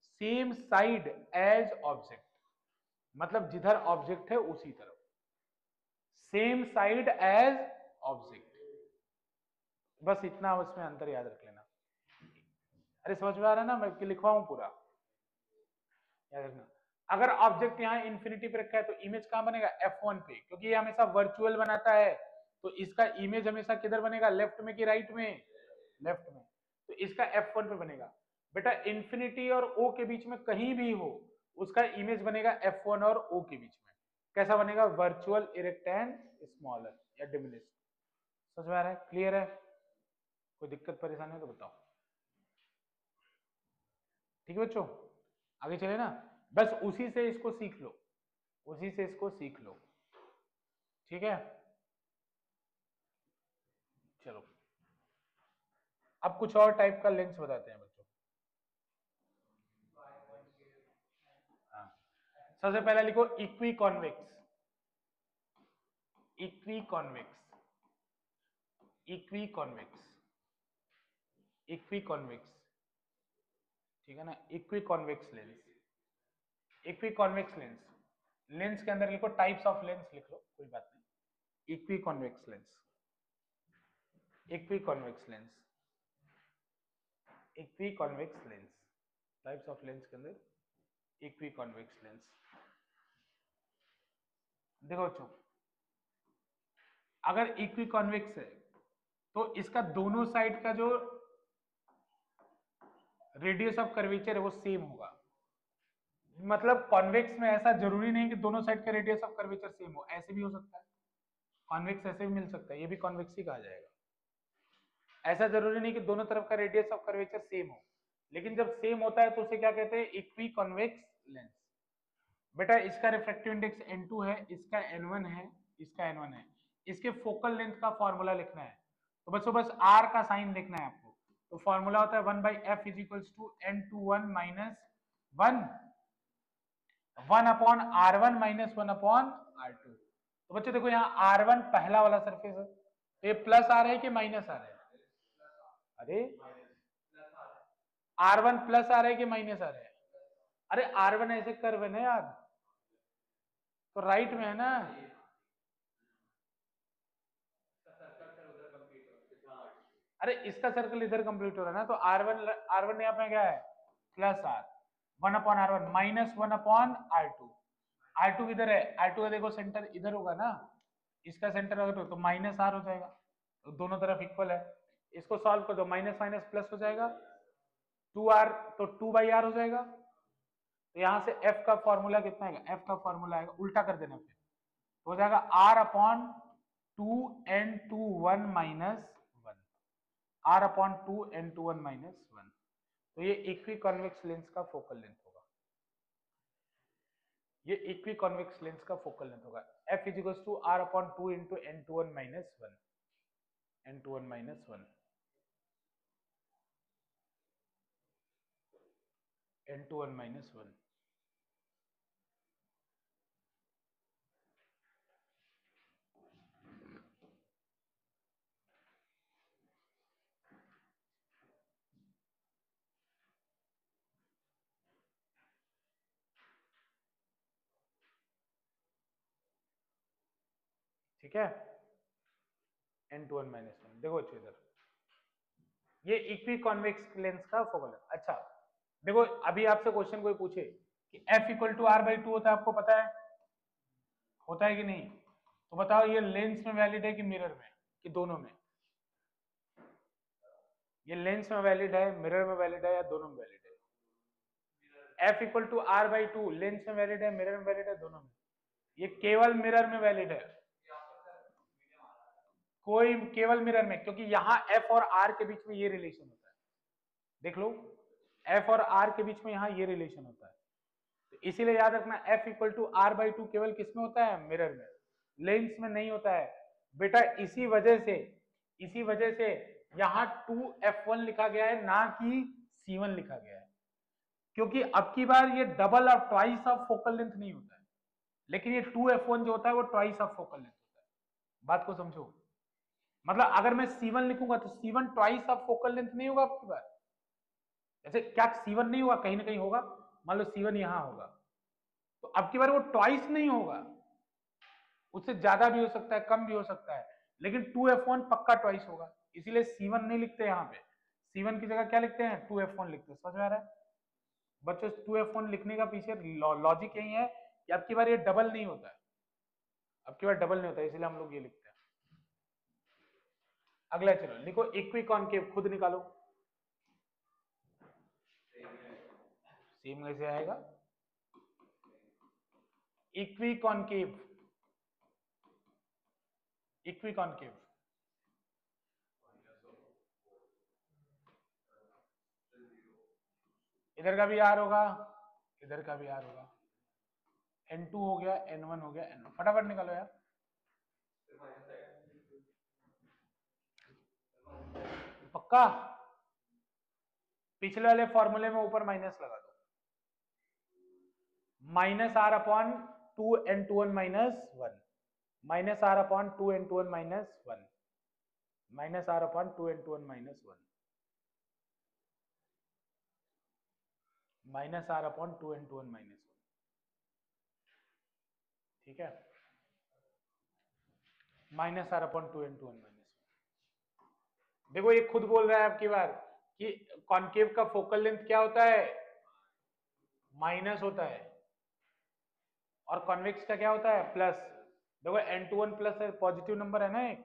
same side as object, मतलब जिधर ऑब्जेक्ट है उसी तरफ, सेम साइड एज ऑब्जेक्ट। बस इतना उसमें अंतर याद रख लेना। अरे समझ में आ रहा है ना? मैं लिखवाऊं पूरा, याद रखना। अगर ऑब्जेक्ट यहाँ इन्फिनिटी पे रखा है तो इमेज कहां बनेगा? F1 पे, क्योंकि ये हमेशा वर्चुअल बनाता है, तो इसका इमेज हमेशा किधर बनेगा? लेफ्ट में कि राइट में? लेफ्ट में, तो इसका F1 पे बनेगा। बेटा इन्फिनिटी और O के बीच में कहीं भी हो उसका इमेज बनेगा F1 और O के बीच में। कैसा बनेगा? वर्चुअल इरेक्ट एंड स्मॉलर या डिमिनिश। समझ में आ रहा है? क्लियर है? कोई दिक्कत परेशानी है तो बताओ। ठीक है बच्चों, आगे चले ना, बस उसी से इसको सीख लो, उसी से इसको सीख लो, ठीक है। चलो अब कुछ और टाइप का लेंस बताते हैं बच्चों। हाँ, सबसे पहला लिखो equi convex, equi convex, equi convex, equi convex, ठीक है ना, equi convex lens, equi convex lens. Lens के अंदर लिखो टाइप्स ऑफ लेंस, लिख लो कोई बात नहीं। Equi convex lens, equi convex lens, equi convex lens, types of lens के अंदर इक्वी कॉन्वेक्स लेंस। देखो बच्चों अगर इक्वी कॉन्वेक्स है तो इसका दोनों साइड का जो रेडियस ऑफ कर्वेचर है वो सेम होगा। मतलब कॉन्वेक्स में ऐसा जरूरी नहीं कि दोनों साइड का रेडियस ऑफ कर्वेचर सेम हो, ऐसे भी हो सकता है, कॉन्वेक्स ऐसे भी मिल सकता है, ये भी कॉन्वेक्स ही कहा जाएगा। ऐसा जरूरी नहीं कि दोनों तरफ का रेडियस ऑफ कर्वेचर सेम हो, लेकिन जब सेम होता है तो उसे क्या कहते हैं, इक्वी कॉन्वेक्स लेंस। बेटा इसका रिफ्रैक्टिव इंडेक्स n2 है, इसका n1 है, इसका n1 है, इसके फोकल लेंथ का फॉर्मूला लिखना है, तो बस r का साइन लिखना है आपको। तो फॉर्मूला होता है 1/f is equals to n21 minus 1 upon r1 minus 1 upon r2। तो बच्चों देखो यहाँ r1 पहला वाला सरफेस है, तो ये प्लस आ रहा है कि माइनस आ रहा है? अरे r1 प्लस आ रहा है कि माइनस आ रहा है? अरे r1 ऐसे कर्व है ना यार, तो राइट में है ना। अरे इसका सर्कल इधर कंप्लीट हो रहा है ना, तो r1 यहाँ पे क्या है, plus r 1 upon r1 minus 1 upon r2 किधर है, r2 का देखो सेंटर इधर होगा ना, इसका सेंटर अगर तो माइनस r हो जाएगा, तो दोनों तरफ इक्वल है, इसको सॉल्व कर दो, माइनस माइनस प्लस हो जाएगा, 2r तो 2/r हो जाएगा। तो यहां से f का फॉर्मूला कितना आएगा, f का फॉर्मूला आएगा, उल्टा कर देना फिर तो हो जाएगा r upon 2n21 minus 1, r upon 2n21 minus 1। तो ये इक्वी कॉन्वेक्स लेंस का फोकल लेंथ होगा, ये इक्वी कॉन्वेक्स लेंस का फोकल लेंथ होगा। f is equals to r upon 2 into n21 minus 1, n21 minus 1, n21 minus 1। ठीक है, n21 minus 1। देखो अच्छे इधर, ये इक्वी कॉन्वेक्स लेंस का फोकल लेंथ। अच्छा देखो अभी आपसे क्वेश्चन कोई पूछे कि f इक्वल टू r/2 होता है, आपको पता है, होता है कि नहीं? तो बताओ ये लेंस में वैलिड है कि मिरर में, कि दोनों में? ये लेंस में वैलिड है, मिरर में वैलिड है, या दोनों में वैलिड है? f equal to r/2 lens में वैलिड है, मिरर में वैलिड है, दोनों में? ये केवल मिरर में वैलिड है, कोई केवल मिरर में, क्योंकि यहाँ f और r के बीच में ये रिलेशन होता है, देख लो f और r के बीच में यहाँ ये रिलेशन होता है, तो इसीलिए याद रखना f इक्वल टू r/2 केवल किसमें होता है, मिरर में, लेंस में नहीं होता है बेटा। इसी वजह से यहाँ 2f1 लिखा गया है, ना कि c1 लिखा गया है, क्योंकि अब की बार ये डबल और ट्वाइस ऑफ फोकल लेंथ नहीं होता है, लेकिन ये 2f1 जो होता है वो ट्वाइस ऑफ फोकल लेंथ होता है। बात को समझो, मतलब अगर मैं c1 लिखूंगा तो c1 twice of focal length नहीं होगा अब की बार, जैसे क्या c1 नहीं होगा, कहीं ना कहीं होगा, मान लो c1 यहां होगा, तो अब की बार वो ट्वाइस नहीं होगा, उससे ज्यादा भी हो सकता है, कम भी हो सकता है, लेकिन 2f1 पक्का ट्वाइस होगा, इसीलिए c1 नहीं लिखते यहाँ पे, c1 की जगह क्या लिखते हैं, 2f1 लिखते हैं। समझ में आ रहा है बच्चों? 2f1 लिखने का पीछे लॉजिक यही है कि अब की बार ये डबल नहीं होता है, अब की बार डबल नहीं होता है, इसलिए हम लोग ये लिखते हैं। अगला चलो लिखो, इक्वी कॉनकेव, खुद निकालो, सेम कैसे आएगा, इक्वी कॉनकेव, इक्वी कॉनकेव इधर का भी आर होगा, इधर का भी आर होगा, n2 हो गया, n1 हो गया, n1, फटाफट निकालो यार, पक्का? पिछले वाले फॉर्मूले में ऊपर माइनस लगा दो, minus R upon 2n21 minus 1, minus R upon 2n21 minus 1, minus R upon 2n21 minus 1, minus R upon 2n21 minus 1। ठीक है, minus R upon 2n21 minus 1। देखो ये खुद बोल रहा है आपकी बार कि कॉनकेव का फोकल लेंथ क्या होता है, माइनस होता है, और कॉन्वेक्स का क्या होता है, प्लस। देखो N21 प्लस पॉजिटिव नंबर है ना, एक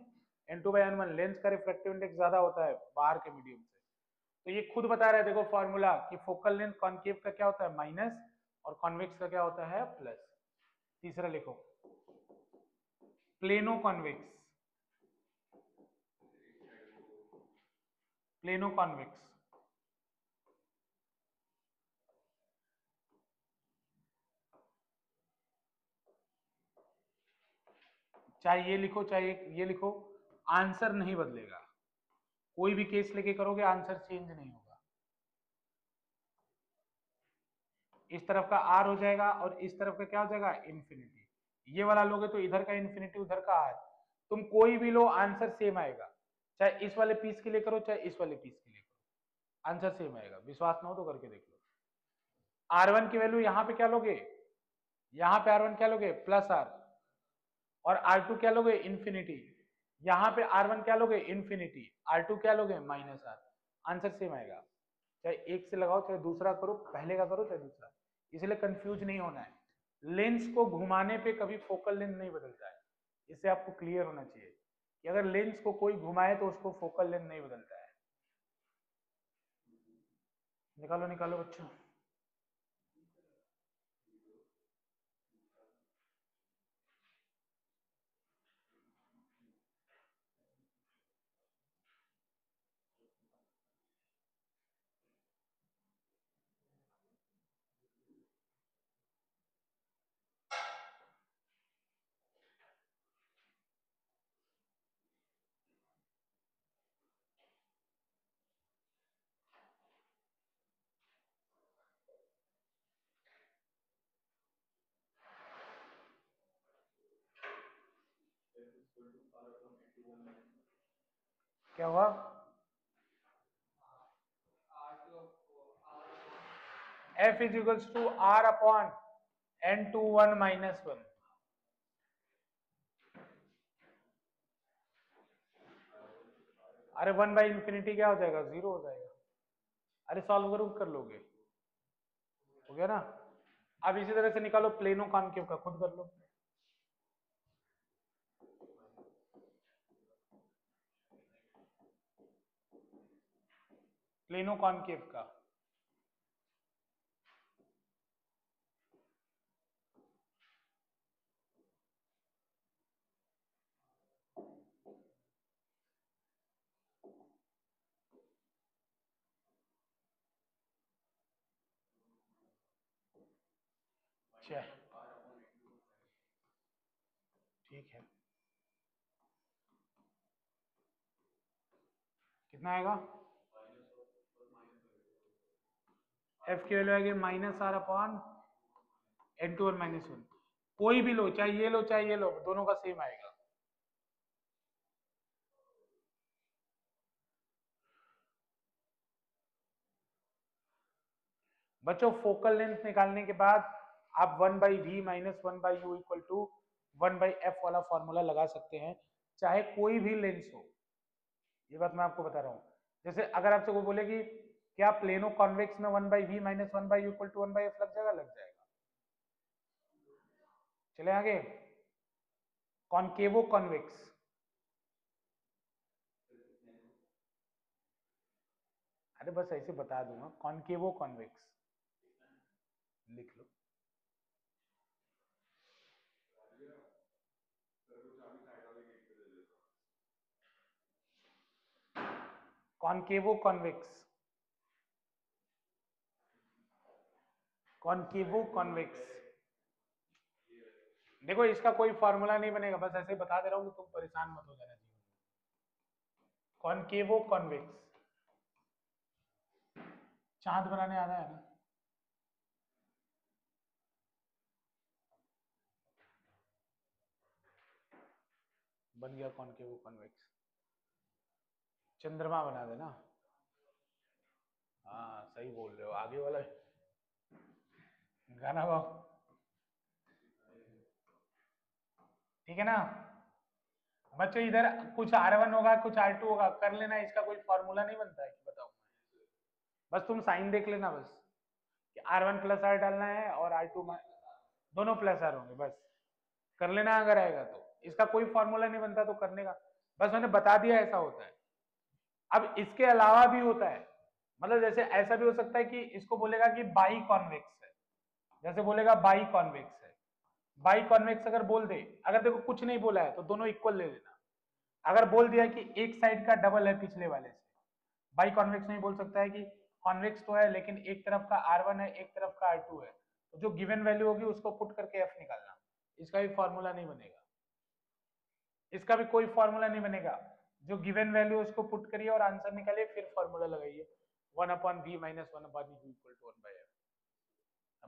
N2/N1 लेंस का रिफ्रैक्टिव इंडेक्स ज्यादा होता है बाहर के मीडियम से। तो ये खुद बता रहा है, देखो फॉर्मूला कि फोकल लेंथ कॉन्केव का क्या होता है माइनस और कॉन्वेक्स का क्या होता है प्लस। तीसरा लिखो प्लेनो कॉन्वेक्स, प्लेनो कॉन्वेक्स। चाहे ये लिखो चाहे ये लिखो, आंसर नहीं बदलेगा। कोई भी केस लेके करोगे आंसर चेंज नहीं होगा। इस तरफ का आर हो जाएगा और इस तरफ का क्या हो जाएगा इन्फिनिटी। ये वाला लोगे तो इधर का इन्फिनिटी उधर का आर, तुम कोई भी लो आंसर सेम आएगा। चाहे इस वाले पीस के लिए करो चाहे इस वाले पीस के लिए करो, आंसर सेम आएगा। विश्वास ना हो तो करके देख लो। R1 की वैल्यू यहाँ पे क्या लोगे, यहाँ पे R1 क्या लोगे प्लस आर, और R2 क्या लोगे इन्फिनिटी। यहाँ पे R1 क्या लोगे इन्फिनिटी, R2 क्या लोगे माइनस आर। आंसर सेम आएगा, चाहे एक से लगाओ चाहे दूसरा करो, पहले का करो चाहे दूसरा, इसलिए कंफ्यूज नहीं होना है। लेंस को घुमाने पे कभी फोकल लेंथ नहीं बदलता है, इससे आपको क्लियर होना चाहिए कि अगर लेंस को कोई घुमाए तो उसको फोकल लेंथ नहीं बदलता है। निकालो निकालो बच्चों। क्या हुआ, F is equals to R अपॉन N21 माइनस 1। अरे 1/इंफिनिटी क्या हो जाएगा जीरो हो जाएगा। अरे सॉल्व करो कर लोगे, हो गया ना। अब इसी तरह से निकालो प्लेनो कॉनकेव का, खुद कर लो। प्लेनो कॉनकेव का ठीक है, कितना आएगा, एफ की वैल्यू आएगी माइनस आर अपॉन N21 - 1। कोई भी लो चाहे ये लो चाहे ये लो, दोनों का सेम आएगा। बच्चों फोकल लेंथ निकालने के बाद आप 1/v minus 1/u equal to 1/f वाला फॉर्मूला लगा सकते हैं, चाहे कोई भी लेंस हो। ये बात मैं आपको बता रहा हूँ। जैसे अगर आपसे कोई बोले कि क्या प्लेनो कॉन्वेक्स में 1/v minus 1/u equal to 1/f लग जाएगा, लग जाएगा। चले आगे, कॉन्केवो कॉन्वेक्स, अरे बस ऐसे बता दूंगा, कॉन्केवो कॉन्वेक्स लिख लो। Concave or convex, concave or convex. देखो इसका कोई फॉर्मूला नहीं बनेगा, बस ऐसे बता दे रहा हूँ कि तुम परेशान मत हो जाना जीवन में। कॉन्केवो कॉन्वेक्स, चांद बनाने आ रहा है ना। बन गया कॉन्केवो कॉन्वेक्स, चंद्रमा बना देना। हाँ सही बोल रहे हो, आगे वाला गाना गाओ, ठीक है ना। बच्चों इधर कुछ R1 होगा कुछ R2 होगा, कर लेना, इसका कोई फॉर्मूला नहीं बनता है कि बताऊं मैं। बस तुम साइन देख लेना बस कि R1 प्लस R डालना है और R2 दोनों प्लस R होंगे, बस कर लेना अगर आएगा तो। इसका कोई फॉर्मूला नहीं बनता तो करने का, बस मैंने बता दिया ऐसा होता है। अब इसके अलावा भी होता है, मतलब जैसे ऐसा भी हो सकता है कि इसको बोलेगा कि बाई कॉन्वेक्स है, जैसे बोलेगा बाई कॉन्वेक्स है। बाई कॉन्वेक्स अगर बोल दे, अगर देखो कुछ नहीं बोला है तो दोनों इक्वल ले लेना, अगर बोल दिया कि एक साइड का डबल है पिछले वाले से, बाई कॉन्वेक्स नहीं बोल सकता है कि कॉन्वेक्स तो है लेकिन एक तरफ का R1 है एक तरफ का R2 है, तो जो गिवन वैल्यू होगी उसको पुट करके F निकालना, इसका भी फॉर्मूला नहीं बनेगा, इसका भी कोई फॉर्मूला नहीं बनेगा, जो गिवन वैल्यू उसको पुट करिए और आंसर निकालिए फिर फॉर्मूला लगाइए 1/v - 1/u = 1/f।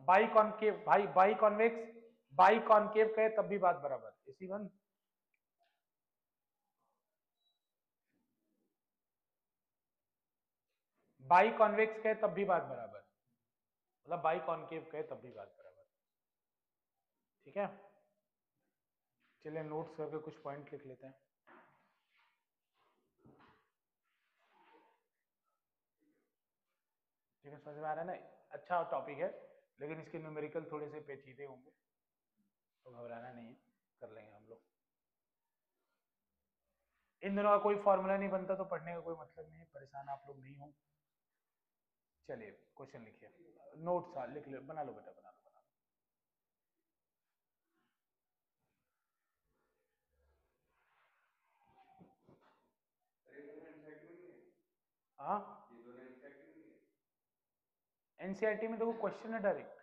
By concave, भाई बाई कॉन्वेक्स बाई कॉन्केव कहे तब भी बात बराबर, इसी वन। बाई कॉन्वेक्स कहे तब भी बात बराबर, मतलब बाई कॉन्केव कहे तब भी बात बराबर, ठीक है। चलिए नोट्स करके कुछ पॉइंट लिख लेते हैं। ठीक है, समझ में आ रहा है ना, अच्छा टॉपिक है लेकिन इसके न्यूमेरिकल थोड़े से पेचीदे होंगे, तो घबराना नहीं है, कर लेंगे हम लोग। इन दोनों का कोई फॉर्मूला नहीं बनता तो पढ़ने का कोई मतलब नहीं है, परेशान आप लोग नहीं हो। चलिए क्वेश्चन लिखिए, नोट्स लिख लो, बना लो बेटा, बना लो। हाँ एनसीईआरटी में देखो क्वेश्चन है डायरेक्ट,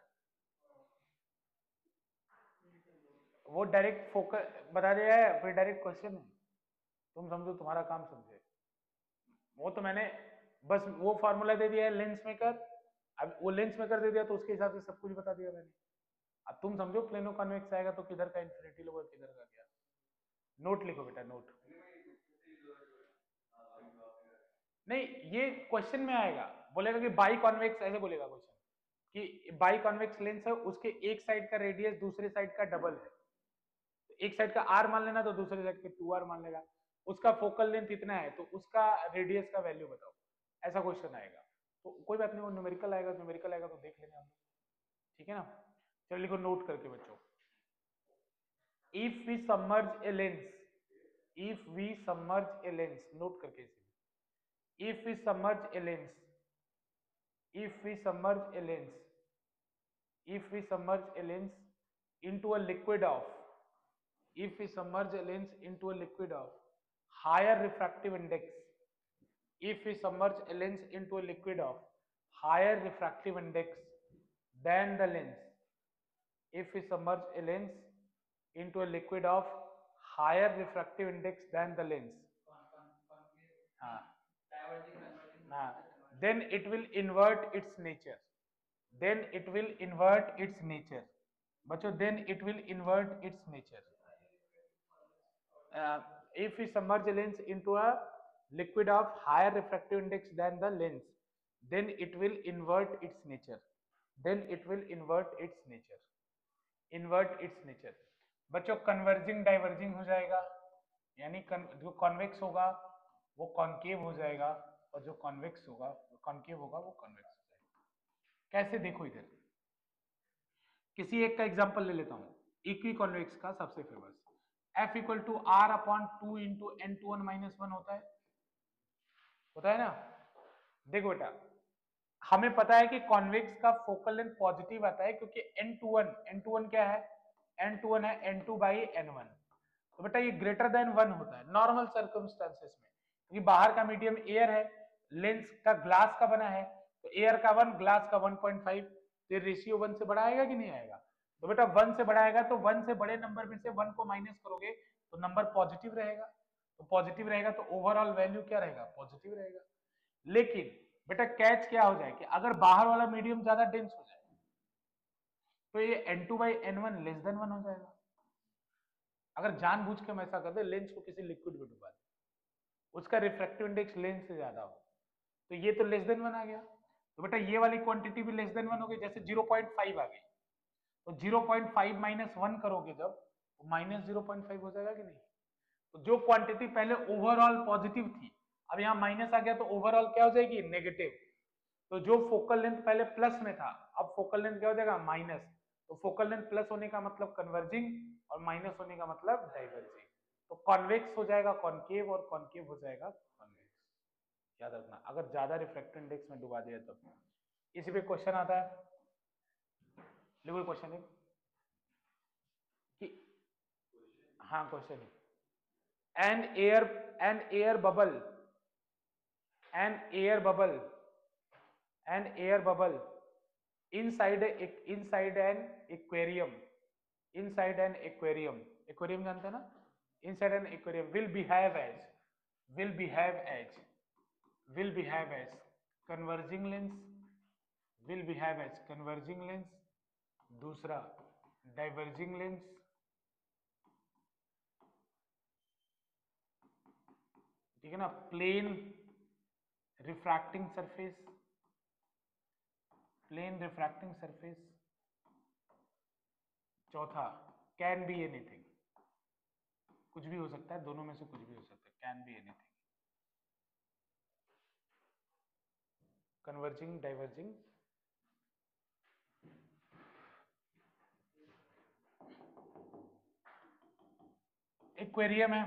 वो डायरेक्ट फोकस बता दिया है, फिर डायरेक्ट क्वेश्चन है, तुम समझो तुम्हारा काम समझे, वो तो मैंने बस वो फॉर्मूला दे दिया है लेंस मेकर, अब वो लेंस मेकर दे दिया तो उसके हिसाब से सब कुछ बता दिया मैंने, अब तुम समझो प्लेनो कॉन्वेक्स आएगा तो किधर का इन्फिनिटी लोगे किधर का क्या। नोट लिखो बेटा, नोट नहीं, ये क्वेश्चन में आएगा, बोलेगा कि बाई कॉन्वेक्स, ऐसे बोलेगा क्वेश्चन कि बाई कॉन्वेक्स लेंस है, उसके एक साइड का रेडियस दूसरे साइड का डबल है, तो एक साइड का r मान लेना तो दूसरे साइड के 2r मान लेगा, उसका फोकल लेंथ इतना है तो उसका रेडियस का वैल्यू बताओ, ऐसा क्वेश्चन आएगा। तो कोई बात नहीं, वो न्यूमेरिकल आएगा, न्यूमेरिकल आएगा तो देख लेंगे हम लोग, ठीक है ना। चलो लिखो नोट करके बच्चों, if we submerge a lens, if we submerge a lens, note करके इसे, if we submerge a lens, if we submerge a lens, if we submerge a lens into a liquid of, if we submerge a lens into a liquid of higher refractive index, if we submerge a lens into a liquid of higher refractive index than the lens, if we submerge a lens into a liquid of higher refractive index than the lens, then it will invert its nature, then it will invert its nature, बच्चों then it will invert its nature, if we submerge a lens into a liquid of higher refractive index than the lens, then it will invert its nature, then it will invert its nature, invert its nature। बच्चों converging diverging हो जाएगा, यानी जो convex होगा वो concave हो जाएगा और जो कॉन्वेक्स होगा कॉन्केव होगा वो कॉन्वेक्स हो जाएगा। कैसे देखो इधर, किसी एक का एग्जांपल ले लेता हूं, इक्वी कॉन्वेक्स का सबसे famous F equal to R upon 2 into N21 - 1 होता है ना। देखो बेटा, हमें पता है कि कॉन्वेक्स का फोकल लेंथ पॉजिटिव आता है क्योंकि N21 क्या है, N21 है N2/N1, तो बेटा ये ग्रेटर देन 1 होता है नॉर्मल सर्कमस्टेंसेस में, क्योंकि बाहर का मीडियम एयर है, लेंस का ग्लास का बना है, तो एयर का 1 ग्लास का 1.5, तो ये रेशियो 1 से बड़ा आएगा कि नहीं आएगा, तो बेटा 1 से बड़ा आएगा, तो 1 से बड़े नंबर में से 1 को माइनस करोगे तो नंबर पॉजिटिव रहेगा, तो पॉजिटिव रहेगा तो ओवरऑल वैल्यू क्या रहेगा, पॉजिटिव रहेगा। लेकिन बेटा कैच क्या हो जाए कि अगर बाहर वाला मीडियम ज्यादा डेंस हो जाए तो ये N2/N1 लेस देन 1 हो जाएगा, अगर जानबूझ के हम ऐसा कर दे लेंस को किसी लिक्विड में डुबा दे, उसका रिफ्रैक्टिव इंडेक्स लेंस से ज्यादा हो, तो ये तो लेस देन 1 आ गया, तो बेटा ये वाली क्वांटिटी भी लेस देन 1 हो गई, जैसे 0.5 आ गई, तो 0.5 - 1 करोगे जब तो -0.5 हो जाएगा कि नहीं, तो जो क्वांटिटी पहले ओवरऑल पॉजिटिव थी अब यहां माइनस आ गया तो ओवरऑल क्या हो जाएगी, नेगेटिव, तो जो फोकल लेंथ पहले प्लस में था अब फोकल लेंथ क्या हो जाएगा, माइनस, तो फोकल लेंथ प्लस होने का मतलब कन्वर्जिंग और माइनस होने का मतलब डाइवर्जिंग। तो कॉन्वेक्स हो जाएगा कॉनकेव और कॉनकेव हो जाएगा कॉन्वेक्स। याद रखना, अगर ज्यादा रिफ्रैक्टिव इंडेक्स में डुबा दिया तो। इसी पे क्वेश्चन आता है, लिखो क्वेश्चन है कि, हाँ क्वेश्चन है, an air bubble an air bubble an air bubble inside an aquarium, inside an aquarium, aquarium जानते हैं ना, inside an aquarium will behave as will behave as will behave as converging lens, will behave as converging lens, दूसरा diverging lens, ठीक है ना, plane refracting surface, plane refracting surface, चौथा can be anything, कुछ भी हो सकता है, दोनों में से कुछ भी हो सकता है, can be anything, converging diverging. Aquarium है,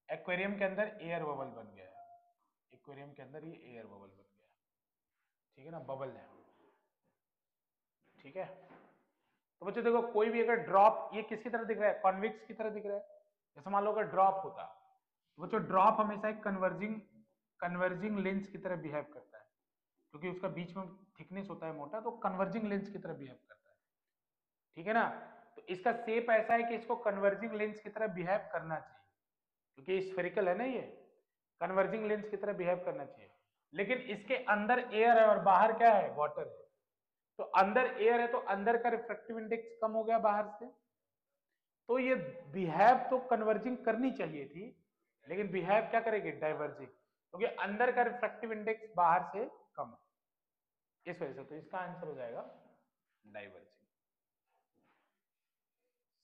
एक्वेरियम के अंदर एयर बबल बन गया है, एक्वेरियम के अंदर ये एयर बबल बन गया है, ठीक है ना, बबल है, ठीक है। तो बच्चों देखो, कोई भी अगर ड्रॉप, ये किसकी तरह दिख रहा है, कॉन्वेक्स की तरह दिख रहा है। जैसे मान लो अगर ड्रॉप होता, तो बच्चों ड्रॉप हमेशा एक कन्वर्जिंग लेंस की तरह बिहेव करता है, क्योंकि उसका बीच में थिकनेस होता है मोटा, तो कन्वर्जिंग लेंस की तरह बिहेव करता है, ठीक है ना। तो इसका शेप ऐसा है कि इसको कन्वर्जिंग लेंस की तरह बिहेव करना चाहिए, क्योंकि स्फेरिकल है ना, ये कन्वर्जिंग लेंस की तरह बिहेव करना चाहिए। लेकिन इसके अंदर एयर है और बाहर क्या है, वाटर है। तो अंदर एयर है तो अंदर का रिफ्रैक्टिव इंडेक्स कम हो गया बाहर से, तो ये बिहेव तो कन्वर्जिंग करनी चाहिए थी, लेकिन बिहेव क्या करेगी, डाइवर्जिंग, क्योंकि अंदर का रिफ्रैक्टिव इंडेक्स बाहर से कम है, इस वजह से। तो इसका आंसर हो जाएगा डाइवर्जिंग,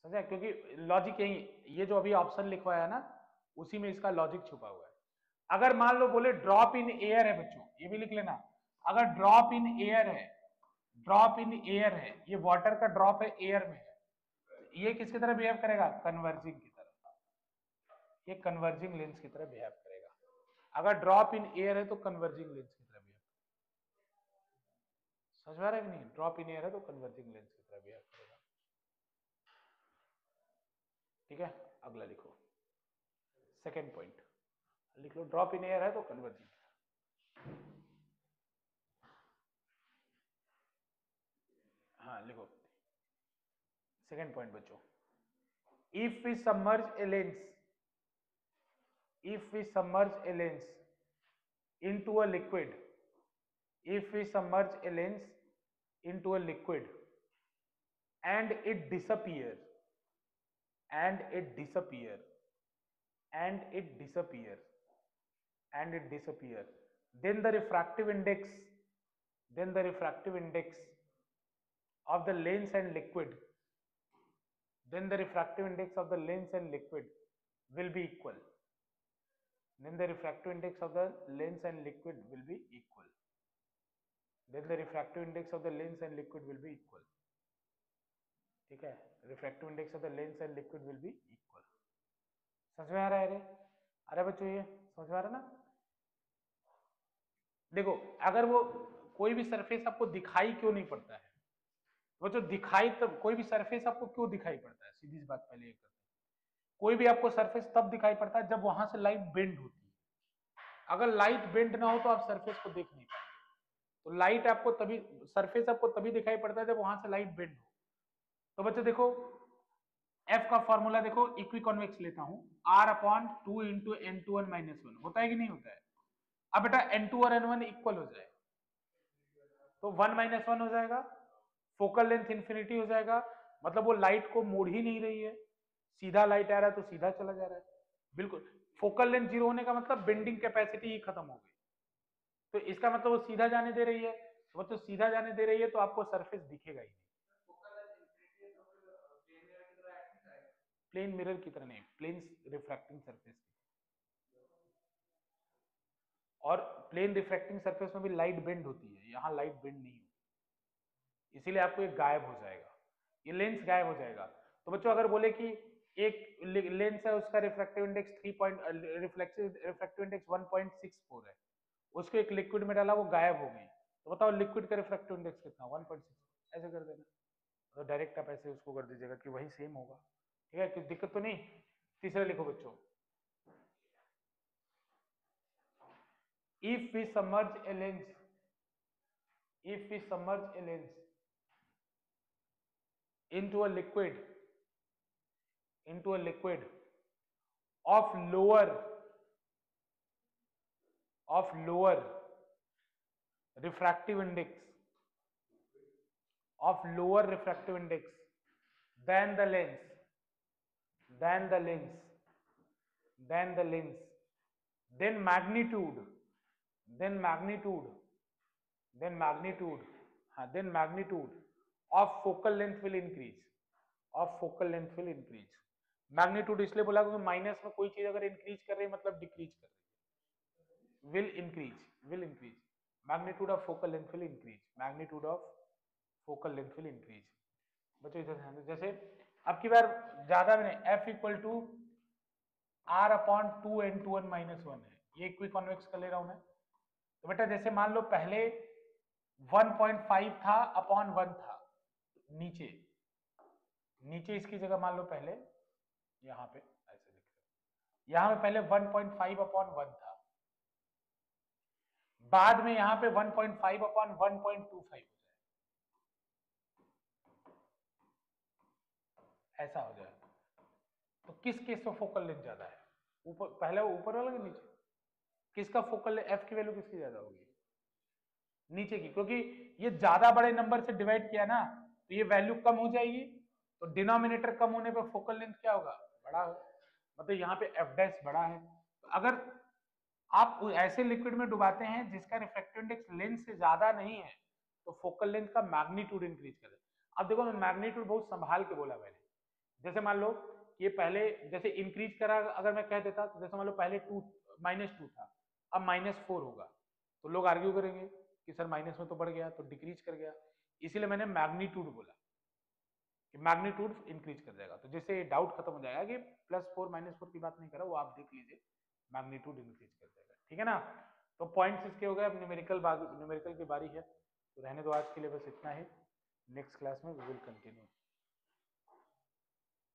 समझा, क्योंकि लॉजिक यही, ये जो अभी ऑप्शन लिखवाया ना, उसी में इसका लॉजिक छुपा हुआ है। अगर मान लो बोले ड्रॉप इन एयर है बच्चों, ये भी लिख लेना, अगर ड्रॉप इन एयर है, ड्रॉप इन एयर है, ये वाटर का ड्रॉप है, एयर में है, ये किसकी तरह बिहेव करेगा, कन्वर्जिंग की तरह, ये कन्वर्जिंग लेंस की तरह बिहेव करेगा। अगर ड्रॉप इन एयर है तो कन्वर्जिंग लेंस की तरह बिहेव, समझ में आ रहा है कि नहीं, ड्रॉप इन एयर है तो कन्वर्जिंग लेंस की तरह बिहेव करेगा, ठीक है। अगला लिखो, सेकेंड पॉइंट लिख लो, ड्रॉप इन एयर है तो कन्वर्जिंग। हाँ लिखो, सेकेंड पॉइंट बच्चों, if we submerge a lens, if we submerge a lens into a liquid, if we submerge a lens into a liquid and it disappear and it disappear and it disappear and it disappear, then the refractive index, then the refractive index of the lens and liquid, then the refractive index of the lens and liquid will be equal, then the refractive index of the lens and liquid will be equal, then the refractive index of the lens and liquid will be equal, ठीक है, refractive index of the lens and liquid will be equal. समझ में आ रहा है? अरे बच्चों ये समझ में आ रहा है ना? देखो अगर वो कोई भी सरफेस आपको दिखाई क्यों नहीं पड़ता है, वो जो दिखाई, तब कोई भी सरफेस आपको क्यों दिखाई पड़ता है, सीधी सी बात पहले ये करते हैं। कोई भी आपको सरफेस तब दिखाई पड़ता है जब वहां से लाइट बेंड होती है। अगर लाइट बेंड ना हो तो आप सरफेस को देख नहीं पाएंगे। तो लाइट आपको तभी, सरफेस आपको तभी दिखाई पड़ता है जब वहां से लाइट बेंड हो। तो बच्चों देखो, एफ का फॉर्मूला देखो, इक्वी कॉन्वेक्स लेता हूं, R upon 2 into N two one minus one, होता है कि नहीं होता है? अब बेटा एन टू और एन वन इक्वल हो जाए तो 1 माइनस 1 हो जाएगा, फोकल लेंथ इंफिनिटी हो जाएगा, मतलब वो लाइट को मोड़ ही नहीं रही है, सीधा लाइट आ रहा है तो सीधा चला जा रहा है, बिल्कुल। फोकल लेंथ जीरो होने का मतलब बेंडिंग कैपेसिटी ही खत्म हो गई, तो इसका मतलब वो सीधा जाने दे रही है, वो तो सीधा जाने दे रही है तो आपको सरफेस दिखेगा ही नहीं। प्लेन मिरर की तरह नहीं, प्लेन रिफ्रैक्टिंग सरफेस की, और प्लेन रिफ्रैक्टिंग सरफेस में भी लाइट बेंड होती है, यहाँ लाइट बेंड नहीं होती, इसीलिए आपको ये गायब हो जाएगा, ये लेंस गायब हो जाएगा। तो बच्चों अगर बोले कि एक लेंस है उसका refractive index 3 point refractive index 1.64 है, उसको एक लिक्विड में डाला वो गायब हो गई, तो बताओ लिक्विड का रिफ्रैक्टिव इंडेक्स कितना 1.6, ऐसे कर देना, तो डायरेक्ट आप ऐसे उसको कर दीजिएगा कि वही सेम होगा। ठीक है, कुछ दिक्कत तो नहीं। तीसरा लिखो बच्चों, if we submerge a lens if we submerge a lens into a liquid of lower refractive index than the lens than the lens than the lens then magnitude then magnitude then magnitude of focal length will increase magnitude इसलिए बोला क्योंकि minus में कोई चीज अगर increase कर रही है मतलब डिक्रीज कर रही है, will increase magnitude of focal length will increase. बच्चों इधर जैसे अब की बार ज्यादा में नहीं, F equal to R upon 2n2n-1 है, ये इक्विकॉन्वेक्स का ले रहा हूं मैं। तो बेटा जैसे मान लो पहले 1.5 था अपॉन 1 था, नीचे नीचे इसकी जगह मान लो पहले यहाँ पे ऐसे लिख रहे हो, यहाँ पे पहले 1.5 अपॉन 1 था, बाद में यहाँ पे 1.5 अपॉन 1.25 हो जाए, ऐसा हो जाए। तो किस केस में फोकल लेंथ ज्यादा है, ऊपर पहले ऊपर वाला कि नीचे, किसका फोकल एफ की वैल्यू किसकी ज्यादा होगी, नीचे की, क्योंकि ये ज्यादा बड़े नंबर से डिवाइड किया ना तो ये वैल्यू कम हो जाएगी, तो डिनोमिनेटर कम होने पर फोकल लेंथ क्या होगा, बड़ा होगा, मतलब यहाँ पे एफ डैश बड़ा है। तो अगर आप ऐसे लिक्विड में डुबाते हैं जिसका रिफ्रैक्टिव इंडेक्स लेंस से ज्यादा नहीं है तो फोकल लेंथ का मैग्नीट्यूड इंक्रीज कर देता। अब देखो मैं मैग्नीट्यूड बहुत संभाल के बोला मैंने, जैसे मान लो ये पहले जैसे इंक्रीज करा अगर मैं कह देता, तो जैसे मान लो पहले -2 था, अब -4 होगा, तो लोग आर्ग्यू करेंगे कि सर माइनस में तो बढ़ गया तो डिक्रीज कर गया, इसीलिए मैंने मैग्नीट्यूड बोला कि मैग्नीट्यूड इंक्रीज कर जाएगा। तो जिससे डाउट खत्म हो जाएगा कि +4 -4 की बात नहीं कर रहा, वो आप देख लीजिए मैग्नीट्यूड इंक्रीज कर जाएगा। ठीक है ना, तो पॉइंट्स इसके हो गए, अब न्यूमेरिकल की बारी है, तो रहने दो आज के लिए बस इतना ही, नेक्स्ट क्लास में वी विल कंटिन्यू।